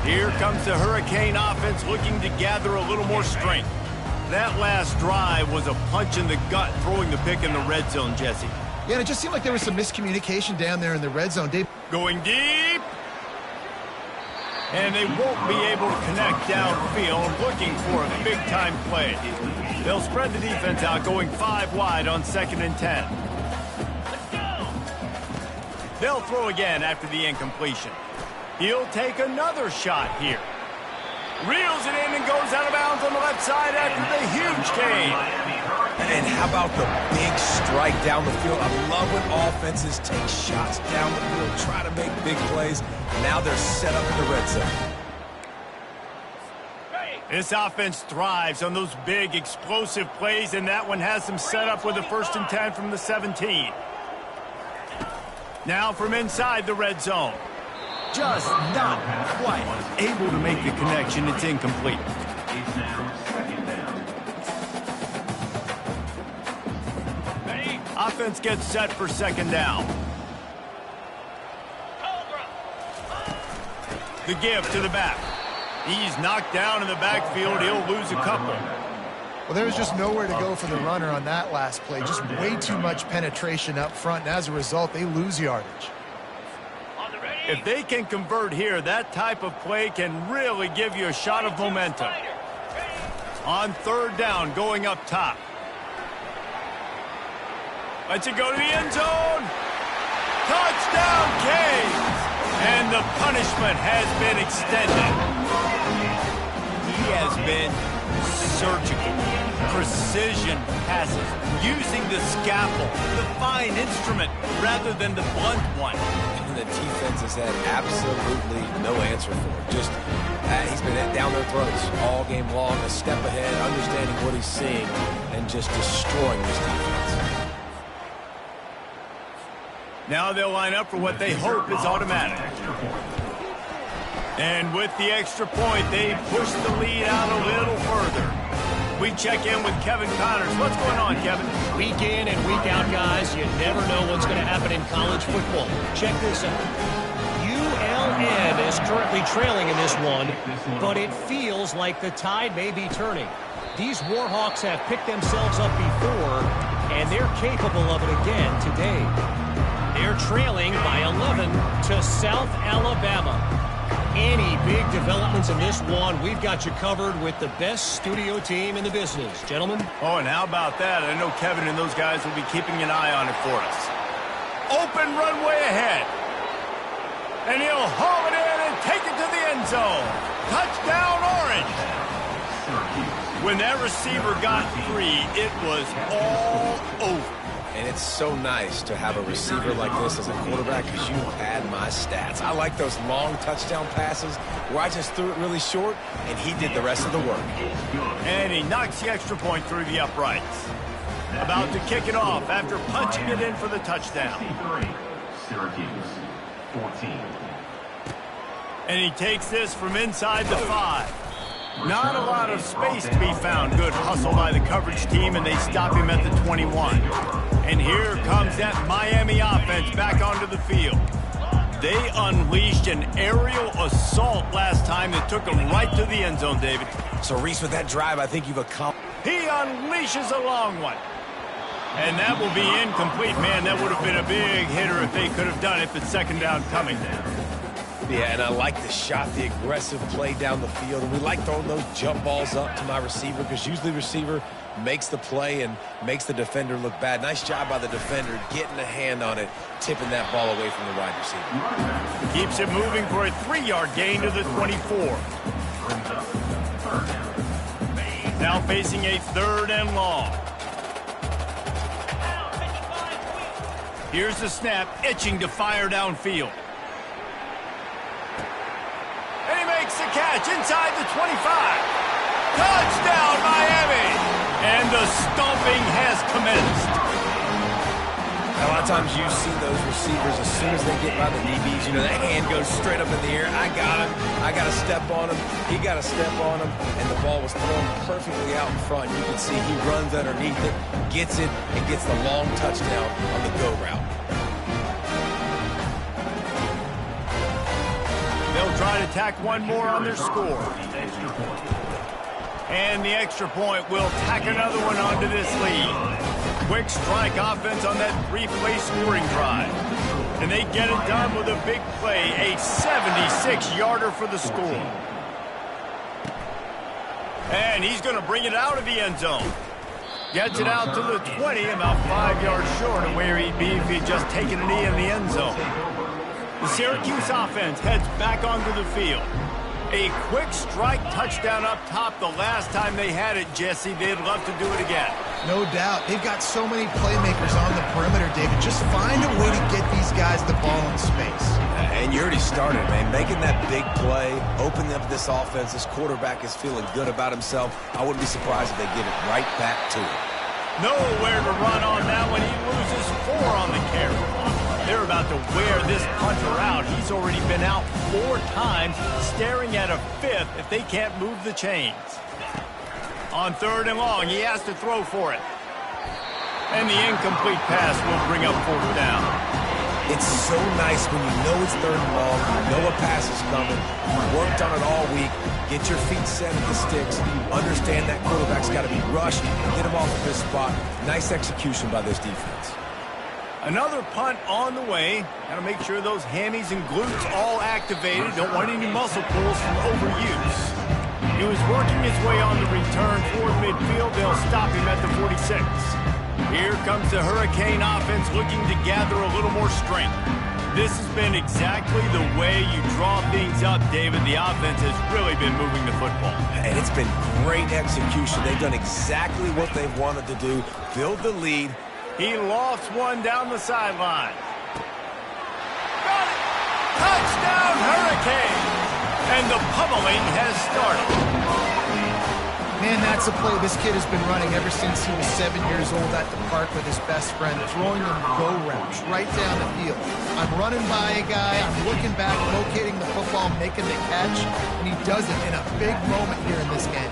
Speaker 1: Here comes the Hurricane offense looking to gather a little more strength. That last drive was a punch in the gut, throwing the pick in the red zone, Jesse.
Speaker 2: Yeah, and it just seemed like there was some miscommunication down there in the red zone. Dave.
Speaker 1: Going deep. And they won't be able to connect downfield, looking for a big-time play. They'll spread the defense out, going 5 wide on 2nd and 10. They'll throw again after the incompletion. He'll take another shot here. Reels it in and goes out of bounds on the left side after the huge gain.
Speaker 3: And how about the big strike down the field? I love when offenses take shots down the field, try to make big plays. Now they're set up in the red zone.
Speaker 1: This offense thrives on those big, explosive plays, and that one has them set up with a 1st and 10 from the 17. Now from inside the red zone. Just not quite able to make the connection. It's incomplete. Offense gets set for 2nd down. The give to the back. He's knocked down in the backfield. He'll lose a couple.
Speaker 2: Well, there was just nowhere to go for the runner on that last play. Just way too much penetration up front, and as a result, they lose yardage.
Speaker 1: If they can convert here, that type of play can really give you a shot of momentum. On 3rd down, going up top. Lets it go to the end zone. Touchdown, Canes! And the punishment has been extended. He has been surgical. Precision passes, using the scalpel, the fine instrument, rather than the blunt one.
Speaker 3: And the defense has had absolutely no answer for it. Just, he's been down their throats all game long, a step ahead, understanding what he's seeing, and just destroying this defense.
Speaker 1: Now they'll line up for what they hope is automatic. And with the extra point, they push the lead out a little further. We check in with Kevin Connors. What's going on, Kevin?
Speaker 5: Week in and week out, guys, you never know what's going to happen in college football. Check this out. ULM is currently trailing in this one, but it feels like the tide may be turning. These Warhawks have picked themselves up before, and they're capable of it again today. They're trailing by 11 to South Alabama. Any big developments in this one, we've got you covered with the best studio team in the business. Gentlemen?
Speaker 1: Oh, and how about that? I know Kevin and those guys will be keeping an eye on it for us. Open runway ahead. And he'll haul it in and take it to the end zone. Touchdown, Orange. When that receiver got free, it was all over.
Speaker 3: And it's so nice to have a receiver like this as a quarterback because you had my stats. I like those long touchdown passes where I just threw it really short and he did the rest of the work.
Speaker 1: And he knocks the extra point through the uprights. About to kick it off after punching it in for the touchdown.
Speaker 4: Syracuse, 14.
Speaker 1: And he takes this from inside the 5. Not a lot of space to be found. Good hustle by the coverage team, and they stop him at the 21. And here comes that Miami offense back onto the field. They unleashed an aerial assault last time that took them right to the end zone, David.
Speaker 3: So, Reese, with that drive, I think you've accomplished.
Speaker 1: He unleashes a long one. And that will be incomplete. Man, that would have been a big hitter if they could have done it, but 2nd down coming.
Speaker 3: Yeah, and I like the shot, the aggressive play down the field. And we like throwing those jump balls up to my receiver because usually the receiver makes the play and makes the defender look bad. Nice job by the defender getting a hand on it, tipping that ball away from the wide receiver.
Speaker 1: Keeps it moving for a 3-yard gain to the 24. Now facing a 3rd and long. Here's the snap, itching to fire downfield. And he makes the catch inside the 25. Touchdown, Miami! And the stomping has commenced.
Speaker 3: A lot of times you see those receivers, as soon as they get by the DBs, you know, that hand goes straight up in the air. I got him. I got to step on him. He got to step on him. And the ball was thrown perfectly out in front. You can see he runs underneath it, gets it, and gets the long touchdown on the go route.
Speaker 1: They'll try to tack one more on their score. And the extra point will tack another one onto this lead. Quick strike offense on that 3-play scoring drive. And they get it done with a big play, a 76-yarder for the score. And he's going to bring it out of the end zone. Gets it out to the 20, about 5 yards short of where he'd be if he'd just taken a knee in the end zone. The Syracuse offense heads back onto the field. A quick strike touchdown up top the last time they had it, Jesse. They'd love to do it again.
Speaker 2: No doubt. They've got so many playmakers on the perimeter, David. Just find a way to get these guys the ball in space.
Speaker 3: And you already started, man. Making that big play, opening up this offense. This quarterback is feeling good about himself. I wouldn't be surprised if they give it right back to him.
Speaker 1: Nowhere to run on that one. He loses 4 on the carry. They're about to wear this punter out. He's already been out 4 times, staring at a 5th if they can't move the chains. On 3rd and long, he has to throw for it. And the incomplete pass will bring up 4th down.
Speaker 3: It's so nice when you know it's 3rd and long, you know a pass is coming, you worked on it all week, get your feet set at the sticks, understand that quarterback's got to be rushed, get him off of his spot. Nice execution by this defense.
Speaker 1: Another punt on the way. Got to make sure those hammies and glutes all activated. Don't want any muscle pulls from overuse. He was working his way on the return toward midfield. They'll stop him at the 46. Here comes the Hurricane offense looking to gather a little more strength. This has been exactly the way you draw things up, David. The offense has really been moving the football.
Speaker 3: And it's been great execution. They've done exactly what they've wanted to do, build the lead.
Speaker 1: He lofts one down the sideline. Got it! Touchdown, Hurricane! And the pummeling has started.
Speaker 2: Man, that's a play this kid has been running ever since he was 7 years old at the park with his best friend, throwing them go routes right down the field. I'm running by a guy, I'm looking back, locating the football, making the catch, and he does it in a big moment here in this game.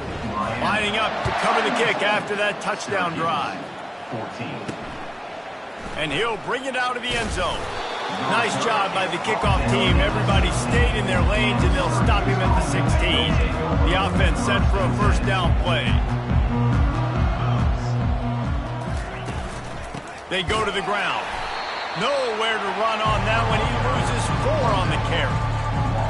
Speaker 1: Lining up to cover the kick after that touchdown drive.
Speaker 4: 14.
Speaker 1: And he'll bring it out of the end zone. Nice job by the kickoff team. Everybody stayed in their lanes, and they'll stop him at the 16. The offense set for a 1st down play. They go to the ground. Nowhere to run on that one. He loses 4 on the carry.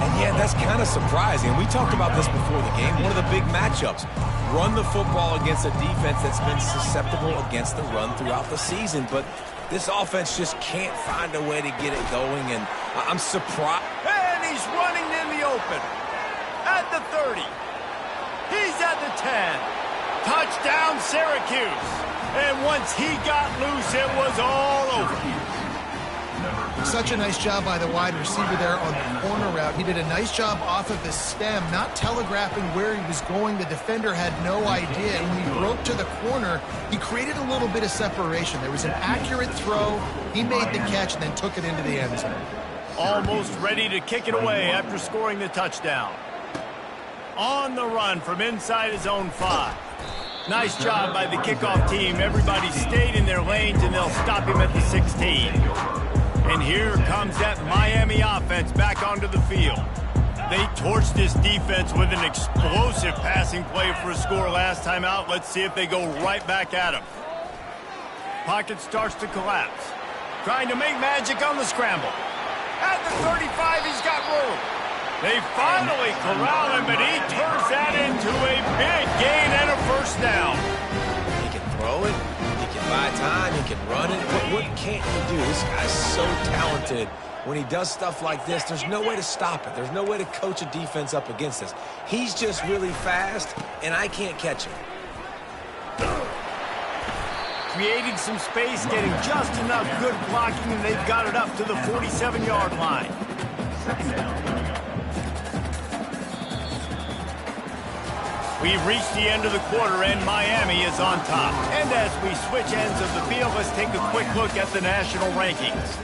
Speaker 3: And yeah, that's kind of surprising. We talked about this before the game. One of the big matchups. Run the football against a defense that's been susceptible against the run throughout the season. But this offense just can't find a way to get it going, and I'm surprised.
Speaker 1: And he's running in the open. At the 30. He's at the 10. Touchdown, Syracuse. And once he got loose, it was all over.
Speaker 2: Such a nice job by the wide receiver there on the corner route. He did a nice job off of the stem, not telegraphing where he was going. The defender had no idea. And when he broke to the corner, he created a little bit of separation. There was an accurate throw. He made the catch and then took it into the end zone.
Speaker 1: Almost ready to kick it away after scoring the touchdown. On the run from inside his own 5. Nice job by the kickoff team. Everybody stayed in their lanes, and they'll stop him at the 16. And here comes that Miami offense back onto the field. They torched this defense with an explosive passing play for a score last time out. Let's see if they go right back at him. Pocket starts to collapse. Trying to make magic on the scramble. At the 35, he's got room. They finally corral him, but he turns that into a big gain and a first down.
Speaker 3: He can throw it. He can buy time. He can run it. What can't he do? This guy's so talented. When he does stuff like this, there's no way to stop it. There's no way to coach a defense up against this. He's just really fast, and I can't catch him.
Speaker 1: Creating some space, getting just enough good blocking, and they've got it up to the 47-yard line.
Speaker 4: Second down.
Speaker 1: We've reached the end of the quarter, and Miami is on top. And as we switch ends of the field, let's take a quick look at the national rankings.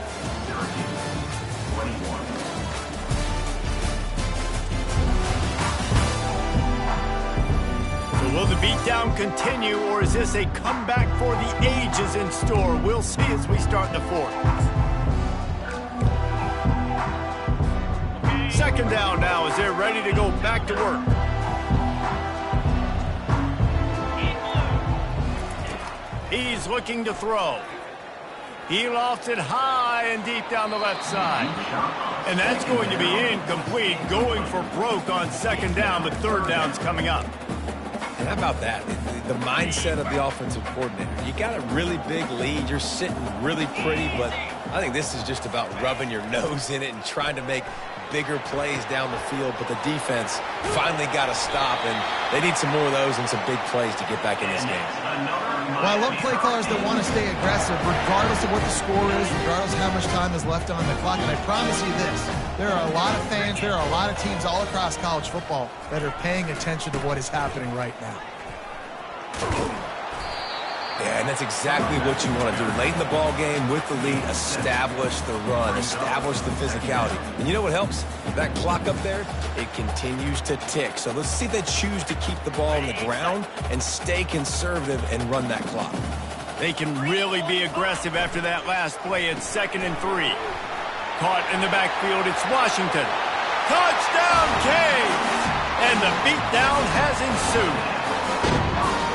Speaker 1: Will the beatdown continue, or is this a comeback for the ages in store? We'll see as we start the fourth. Second down now as they're ready to go back to work. He's looking to throw. He lofts it high and deep down the left side. And that's going to be incomplete, going for broke on second down, but third down's coming up.
Speaker 3: And how about that? The mindset of the offensive coordinator. You got a really big lead. You're sitting really pretty, but I think this is just about rubbing your nose in it and trying to make bigger plays down the field. But the defense finally got a stop, and they need some more of those and some big plays to get back in this game.
Speaker 2: Well, I love play callers that want to stay aggressive regardless of what the score is, regardless of how much time is left on the clock. And I promise you this, there are a lot of fans, there are a lot of teams all across college football that are paying attention to what is happening right now.
Speaker 3: Yeah, and that's exactly what you want to do. Late in the ball game with the lead, establish the run, establish the physicality. And you know what helps? That clock up there, it continues to tick. So let's see if they choose to keep the ball on the ground and stay conservative and run that clock.
Speaker 1: They can really be aggressive after that last play. It's 2nd and 3. Caught in the backfield, it's Washington. Touchdown, Canes! And the beatdown has ensued.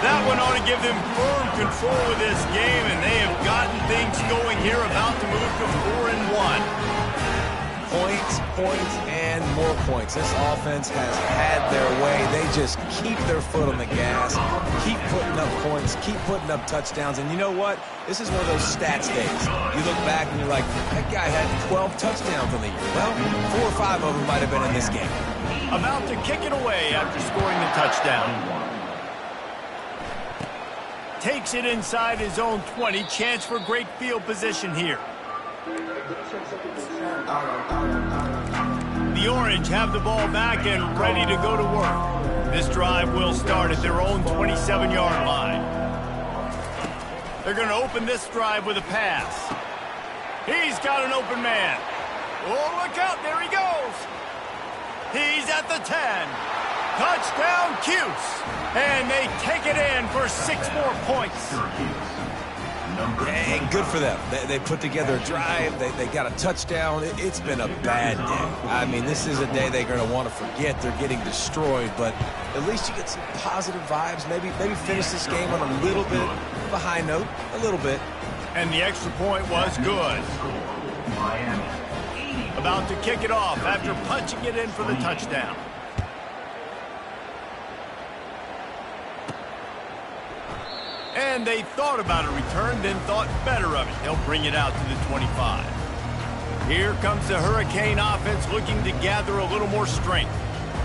Speaker 1: That one ought to give them firm control of this game, and they have gotten things going here, about to move to 4-1.
Speaker 3: Points, and more points. This offense has had their way. They just keep their foot on the gas, keep putting up points, keep putting up touchdowns. And you know what? This is one of those stats days. You look back and you're like, that guy had 12 touchdowns on the year. Well, 4 or 5 of them might have been in this game.
Speaker 1: About to kick it away after scoring the touchdown. Takes it inside his own 20. Chance for great field position here. The Orange have the ball back and ready to go to work. This drive will start at their own 27-yard line. They're going to open this drive with a pass. He's got an open man. Oh, look out. There he goes. He's at the 10. Touchdown, Cuse. And they take it in for 6 more points.
Speaker 3: And good for them. They put together a drive. They got a touchdown. It's been a bad day. I mean, this is a day they're going to want to forget. They're getting destroyed, but at least you get some positive vibes. Maybe finish this game on a little bit of a high note, a little bit.
Speaker 1: And the extra point was good. About to kick it off after punching it in for the touchdown. And they thought about a return, then thought better of it. They'll bring it out to the 25. Here comes the Hurricane offense looking to gather a little more strength.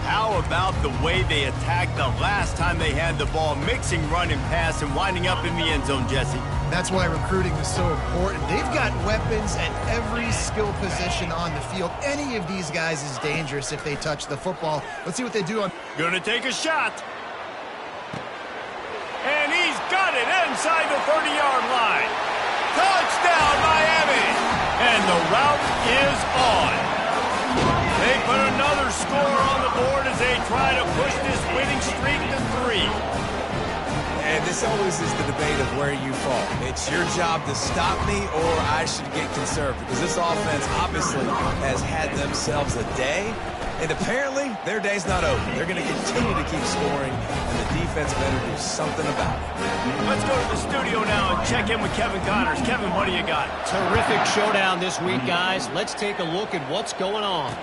Speaker 1: How about the way they attacked the last time they had the ball, mixing run and pass and winding up in the end zone, Jesse?
Speaker 2: That's why recruiting is so important. They've got weapons at every skill position on the field. Any of these guys is dangerous if they touch the football. Let's see what they do on...
Speaker 1: Gonna take a shot. And he's got it inside the 30-yard line. Touchdown, Miami! And the route is on. They put another score on the board as they try to push this winning streak to 3.
Speaker 3: And this always is the debate of where you fall. It's your job to stop me, or I should get conservative. Because this offense obviously has had themselves a day. And apparently, their day's not over. They're going to continue to keep scoring, and the defense better do something about it.
Speaker 1: Let's go to the studio now and check in with Kevin Connors. Kevin, what do you got?
Speaker 5: Terrific showdown this week, guys. Let's take a look at what's going on.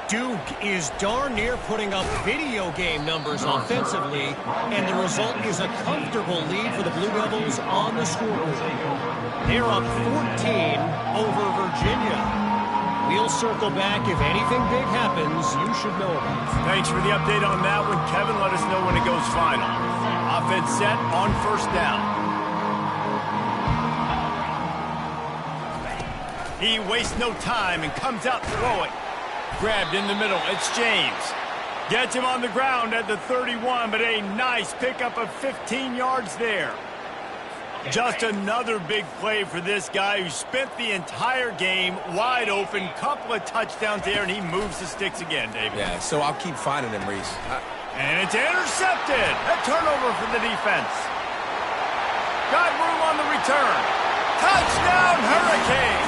Speaker 5: Duke is darn near putting up video game numbers offensively, and the result is a comfortable lead for the Blue Devils on the scoreboard. They're up 14 over Virginia. We'll circle back. If anything big happens, you should know about it.
Speaker 1: Thanks for the update on that one, Kevin. Let us know when it goes final. Offense set on first down. He wastes no time and comes out throwing. Grabbed in the middle. It's James. Gets him on the ground at the 31, but a nice pickup of 15 yards there. Just another big play for this guy who spent the entire game wide open. Couple of touchdowns there, and he moves the sticks again, David.
Speaker 3: Yeah, so I'll keep finding him, Reese.
Speaker 1: And it's intercepted. A turnover for the defense. Got room on the return. Touchdown, Hurricane.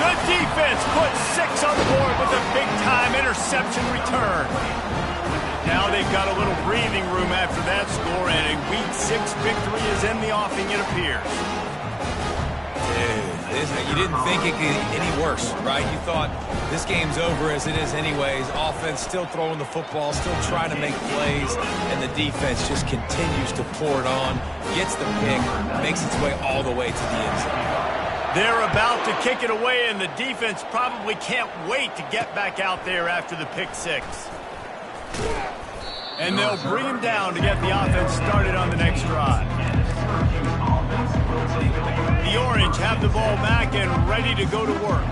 Speaker 1: The defense puts 6 on the board with a big-time interception return. Now they've got a little breathing room after that score, and a Week 6 victory is in the offing, it appears.
Speaker 3: Dude, you didn't think it could get any worse, right? You thought this game's over as it is anyways. Offense still throwing the football, still trying to make plays, and the defense just continues to pour it on, gets the pick, makes its way all the way to the end zone.
Speaker 1: They're about to kick it away, and the defense probably can't wait to get back out there after the pick 6. And they'll bring him down to get the offense started on the next drive. The Orange have the ball back and ready to go to work.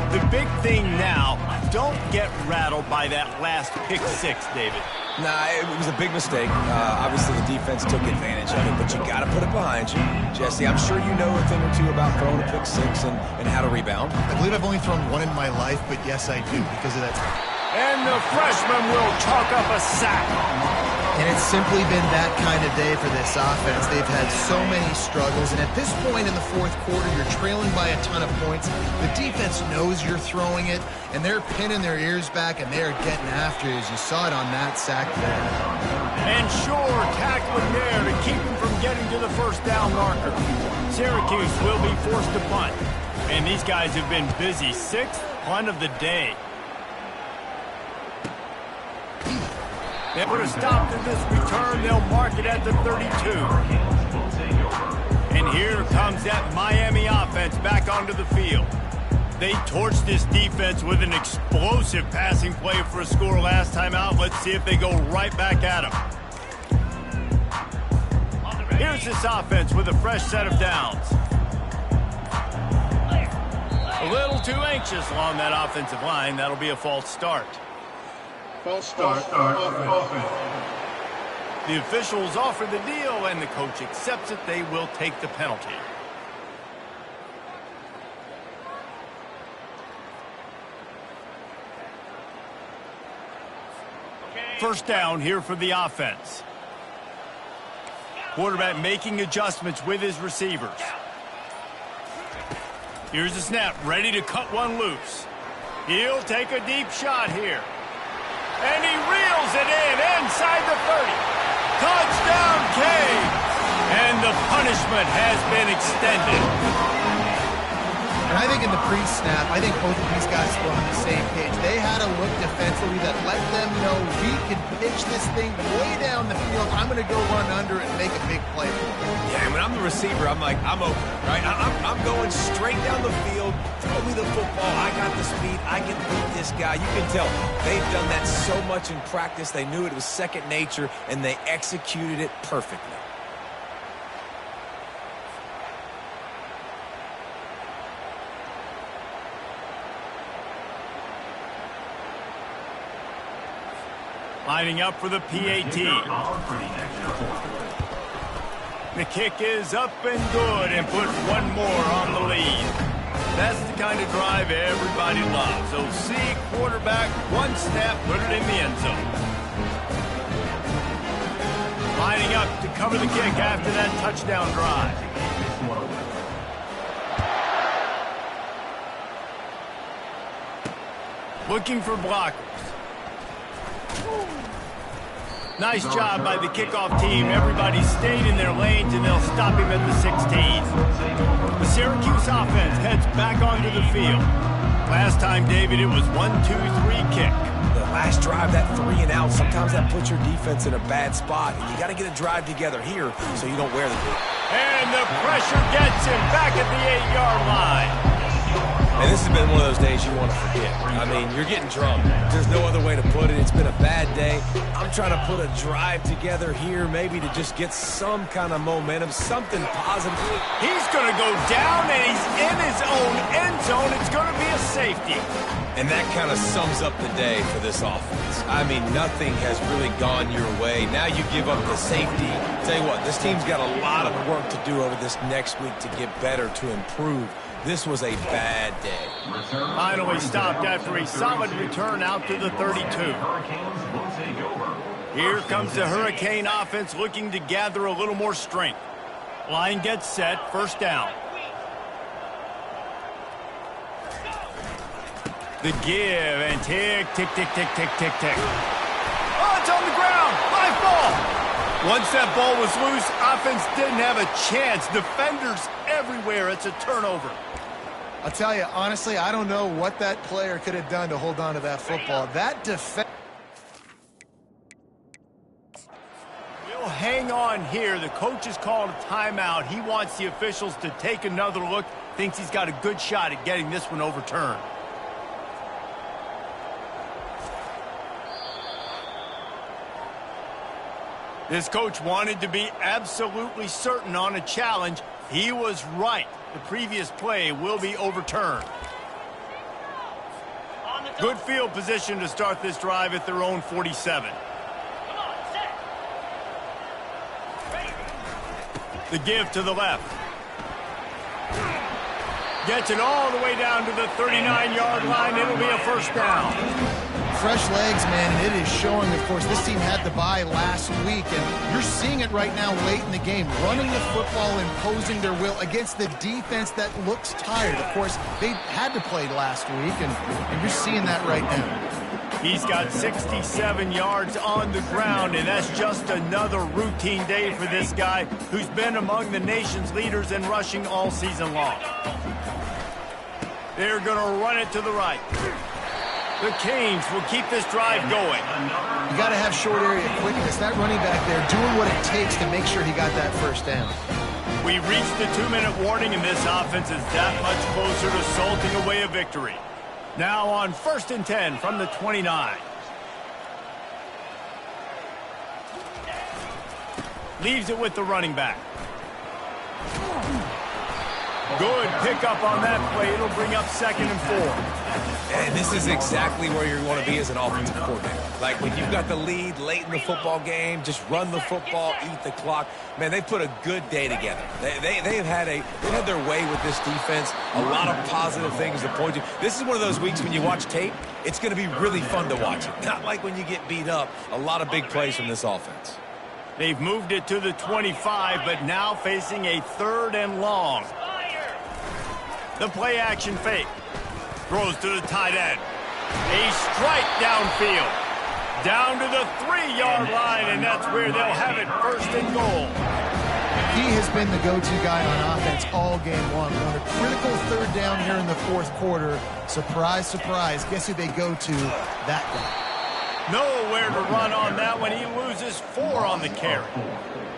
Speaker 1: The big thing now, don't get rattled by that last pick 6, David.
Speaker 3: Nah, it was a big mistake. Obviously, the defense took advantage of it, but you got to put it behind you. Jesse, I'm sure you know a thing or two about throwing a pick 6 and how to rebound.
Speaker 2: I believe I've only thrown one in my life, but yes, I do because of that.
Speaker 1: And the freshman will chalk up a sack.
Speaker 2: And it's simply been that kind of day for this offense. They've had so many struggles, and at this point in the fourth quarter, you're trailing by a ton of points. The defense knows you're throwing it, and they're pinning their ears back, and they're getting after it, as you saw it on that sack there.
Speaker 1: And sure, tackling there to keep him from getting to the first down marker. Syracuse will be forced to punt. And these guys have been busy. 6th punt of the day. They put a stop to this return. They'll mark it at the 32. And here comes that Miami offense back onto the field. They torched this defense with an explosive passing play for a score last time out. Let's see if they go right back at them. Here's this offense with a fresh set of downs. A little too anxious along that offensive line. That'll be a false start.
Speaker 6: False start. Offense.
Speaker 1: The officials offer the deal, and the coach accepts it. They will take the penalty. First down here for the offense. Quarterback making adjustments with his receivers. Here's the snap, ready to cut one loose. He'll take a deep shot here. And he reels it in inside the 30. Touchdown, Canes! And the punishment has been extended.
Speaker 2: And I think in the pre-snap, I think both of these guys were on the same page. They had a look defensively that let them know we can pitch this thing way down the field. I'm going to go run under it and make a big play for them.
Speaker 3: Yeah, when I'm the receiver, I'm like, I'm open, right? I'm going straight down the field. Throw me the football. I got the speed. I can beat this guy. You can tell they've done that so much in practice. They knew it was second nature, and they executed it perfectly.
Speaker 1: Lining up for the PAT. The kick is up and good and put one more on the lead. That's the kind of drive everybody loves. OC, quarterback, one snap, put it in the end zone. Lining up to cover the kick after that touchdown drive. Looking for blockers. Nice job by the kickoff team. Everybody stayed in their lanes, and they'll stop him at the 16. The Syracuse offense heads back onto the field. Last time, David, it was 1-2-3 kick.
Speaker 3: The last drive, that 3 and out, sometimes that puts your defense in a bad spot. And you got to get a drive together here so you don't wear the boot.
Speaker 1: And the pressure gets him back at the 8-yard line.
Speaker 3: And this has been one of those days you want to forget. I mean, you're getting drunk. There's no other way to put it. It's been a bad day. I'm trying to put a drive together here maybe to just get some kind of momentum, something positive.
Speaker 1: He's going to go down, and he's in his own end zone. It's going to be a safety.
Speaker 3: And that kind of sums up the day for this offense. I mean, nothing has really gone your way. Now you give up the safety. Tell you what, this team's got a lot of work to do over this next week to get better, to improve. This was a bad day.
Speaker 1: Finally stopped after a solid return out to the 32. Here comes the Hurricane offense looking to gather a little more strength. Line gets set, first down. The give, and tick, tick, tick, tick, tick, tick, tick. Oh, it's on the ground. Live ball. Once that ball was loose, offense didn't have a chance. Defenders everywhere. It's a turnover.
Speaker 2: I'll tell you, honestly, I don't know what that player could have done to hold on to that football. That defense...
Speaker 1: We'll hang on here. The coach has called a timeout. He wants the officials to take another look. Thinks he's got a good shot at getting this one overturned. This coach wanted to be absolutely certain on a challenge. He was right. The previous play will be overturned. Good field position to start this drive at their own 47. The give to the left. Gets it all the way down to the 39-yard line. It'll be a first down.
Speaker 2: Fresh legs, man, and it is showing, of course, this team had the bye last week, and you're seeing it right now late in the game, running the football, imposing their will against the defense that looks tired. Of course, they had to play last week, and you're seeing that right now.
Speaker 1: He's got 67 yards on the ground, and that's just another routine day for this guy who's been among the nation's leaders in rushing all season long. They're going to run it to the right. The Canes will keep this drive going.
Speaker 2: You got to have short area quickness. That running back there doing what it takes to make sure he got that first down.
Speaker 1: We reached the 2-minute warning, and this offense is that much closer to salting away a victory. Now on 1st and 10 from the 29. Leaves it with the running back. Good pickup on that play. It'll bring up 2nd and 4.
Speaker 3: And this is exactly where you want to be as an offensive coordinator. Like when you've got the lead late in the football game, just run the football, eat the clock. Man, they put a good day together. They've had their way with this defense. A lot of positive things to point to. This is one of those weeks when you watch tape, it's going to be really fun to watch it. Not like when you get beat up. A lot of big plays from this offense.
Speaker 1: They've moved it to the 25, but now facing a 3rd and long. The play action fake. Throws to the tight end. A strike downfield. Down to the 3-yard line, and that's where they'll have it, 1st and goal.
Speaker 2: He has been the go-to guy on offense all game long. On a critical 3rd down here in the 4th quarter, surprise, surprise, guess who they go to? That guy.
Speaker 1: Nowhere to run on that one. He loses 4 on the carry.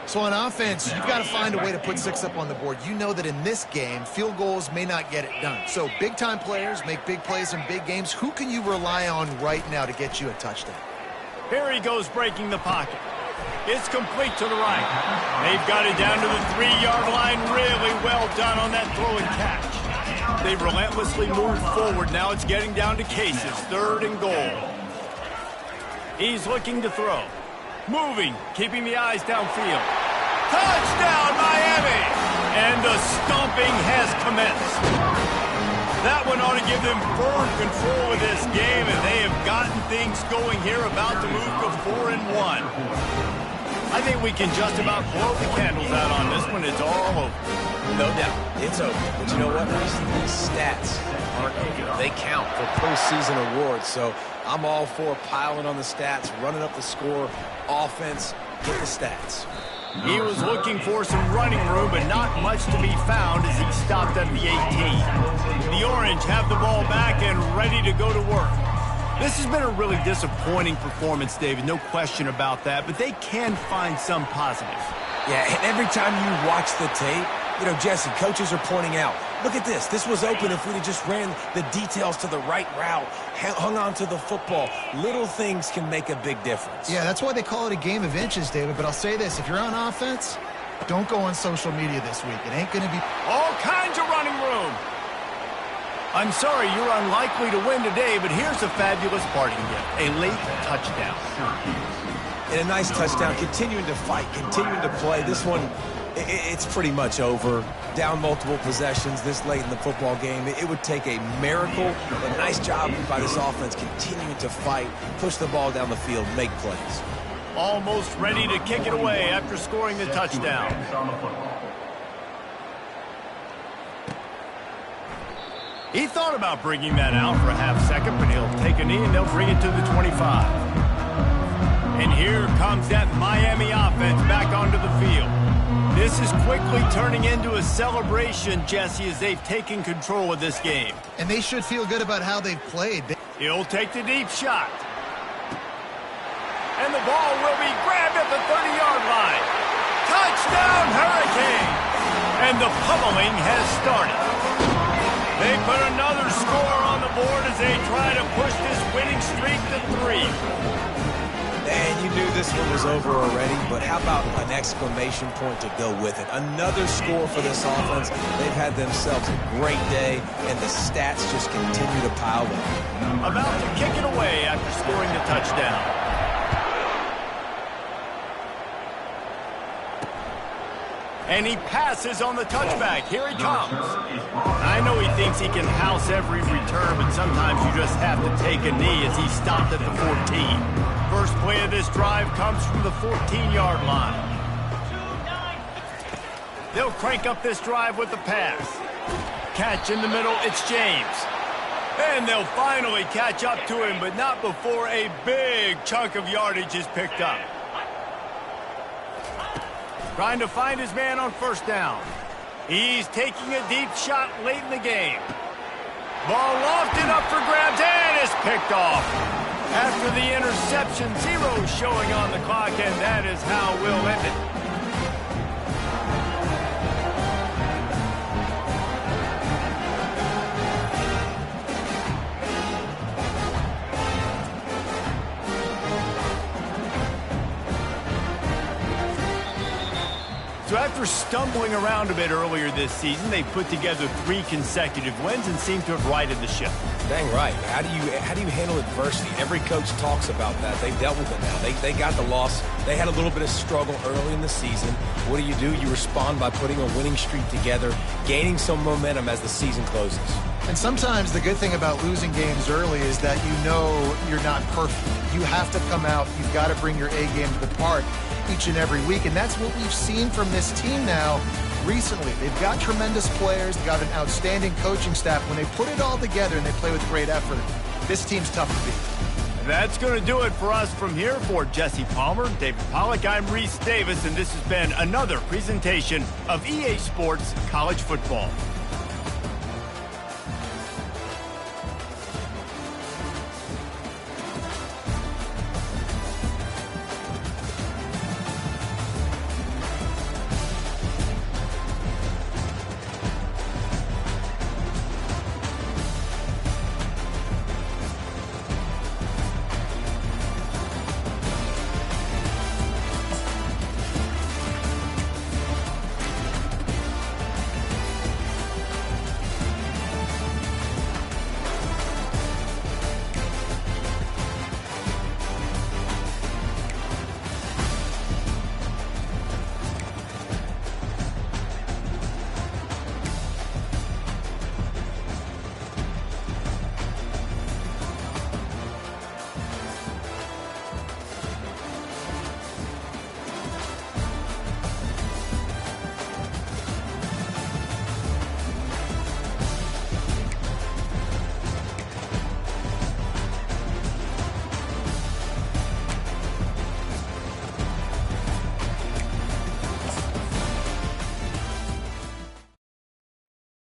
Speaker 2: So on offense, you've got to find a way to put 6 up on the board. You know that in this game, field goals may not get it done. So big-time players make big plays in big games. Who can you rely on right now to get you a touchdown?
Speaker 1: Here he goes breaking the pocket. It's complete to the right. They've got it down to the 3-yard line. Really well done on that throw and catch. They relentlessly move forward. Now it's getting down to Cases. 3rd and goal. He's looking to throw. Moving, keeping the eyes downfield. Touchdown, Miami! And the stomping has commenced. That one ought to give them firm control of this game, and they have gotten things going here, about to move to 4 and 1. I think we can just about blow the candles out on this one. It's all over.
Speaker 3: No doubt, it's over. But you know what? These stats aren't over. They count for postseason awards. So I'm all for piling on the stats, running up the score, offense, get the stats.
Speaker 1: He was looking for some running room, but not much to be found as he stopped at the 18. The Orange have the ball back and ready to go to work. This has been a really disappointing performance, David, no question about that, but they can find some positives.
Speaker 3: Yeah, and every time you watch the tape, you know, Jesse, coaches are pointing out, look at this. This was open if we'd have just ran the details to the right route, hung on to the football. Little things can make a big difference.
Speaker 2: Yeah, that's why they call it a game of inches, David. But I'll say this, if you're on offense, don't go on social media this week. It ain't going to be...
Speaker 1: All kinds of running room. I'm sorry, you're unlikely to win today, but here's a fabulous parting gift, a late touchdown.
Speaker 3: And a nice touchdown, continuing to fight, continuing to play. This one, it's pretty much over. Down multiple possessions this late in the football game. It would take a miracle, but a nice job by this offense continuing to fight, push the ball down the field, make plays.
Speaker 1: Almost ready to kick it away after scoring the touchdown. He thought about bringing that out for a half second, but he'll take a knee and they'll bring it to the 25. And here comes that Miami offense back onto the field. This is quickly turning into a celebration, Jesse, as they've taken control of this game.
Speaker 2: And they should feel good about how they've played.
Speaker 1: He'll take the deep shot. And the ball will be grabbed at the 30-yard line. Touchdown, Hurricane! And the pummeling has started. They put another score on the board as they try to push this winning streak to 3.
Speaker 3: And you knew this one was over already, but how about an exclamation point to go with it? Another score for this offense. They've had themselves a great day, and the stats just continue to pile up.
Speaker 1: About to kick it away after scoring the touchdown. And he passes on the touchback. Here he comes. I know he thinks he can house every return, but sometimes you just have to take a knee as he stopped at the 14. First play of this drive comes from the 14-yard line. They'll crank up this drive with the pass. Catch in the middle, it's James. And they'll finally catch up to him, but not before a big chunk of yardage is picked up. Trying to find his man on first down. He's taking a deep shot late in the game. Ball lofted up for grabs and is picked off. After the interception, 0 showing on the clock, and that is how we'll end it. So after stumbling around a bit earlier this season, they put together 3 consecutive wins and seem to have righted the ship.
Speaker 3: Dang right. How do you handle adversity? Every coach talks about that. They've dealt with it now. They got the loss. They had a little bit of struggle early in the season. What do? You respond by putting a winning streak together, gaining some momentum as the season closes.
Speaker 2: And sometimes the good thing about losing games early is that you know you're not perfect. You have to come out. You've got to bring your A game to the park each and every week. And that's what we've seen from this team now recently. They've got tremendous players. They've got an outstanding coaching staff. When they put it all together and they play with great effort, this team's tough to beat.
Speaker 1: That's going to do it for us from here. For Jesse Palmer, David Pollack, I'm Reese Davis, and this has been another presentation of EA Sports College Football.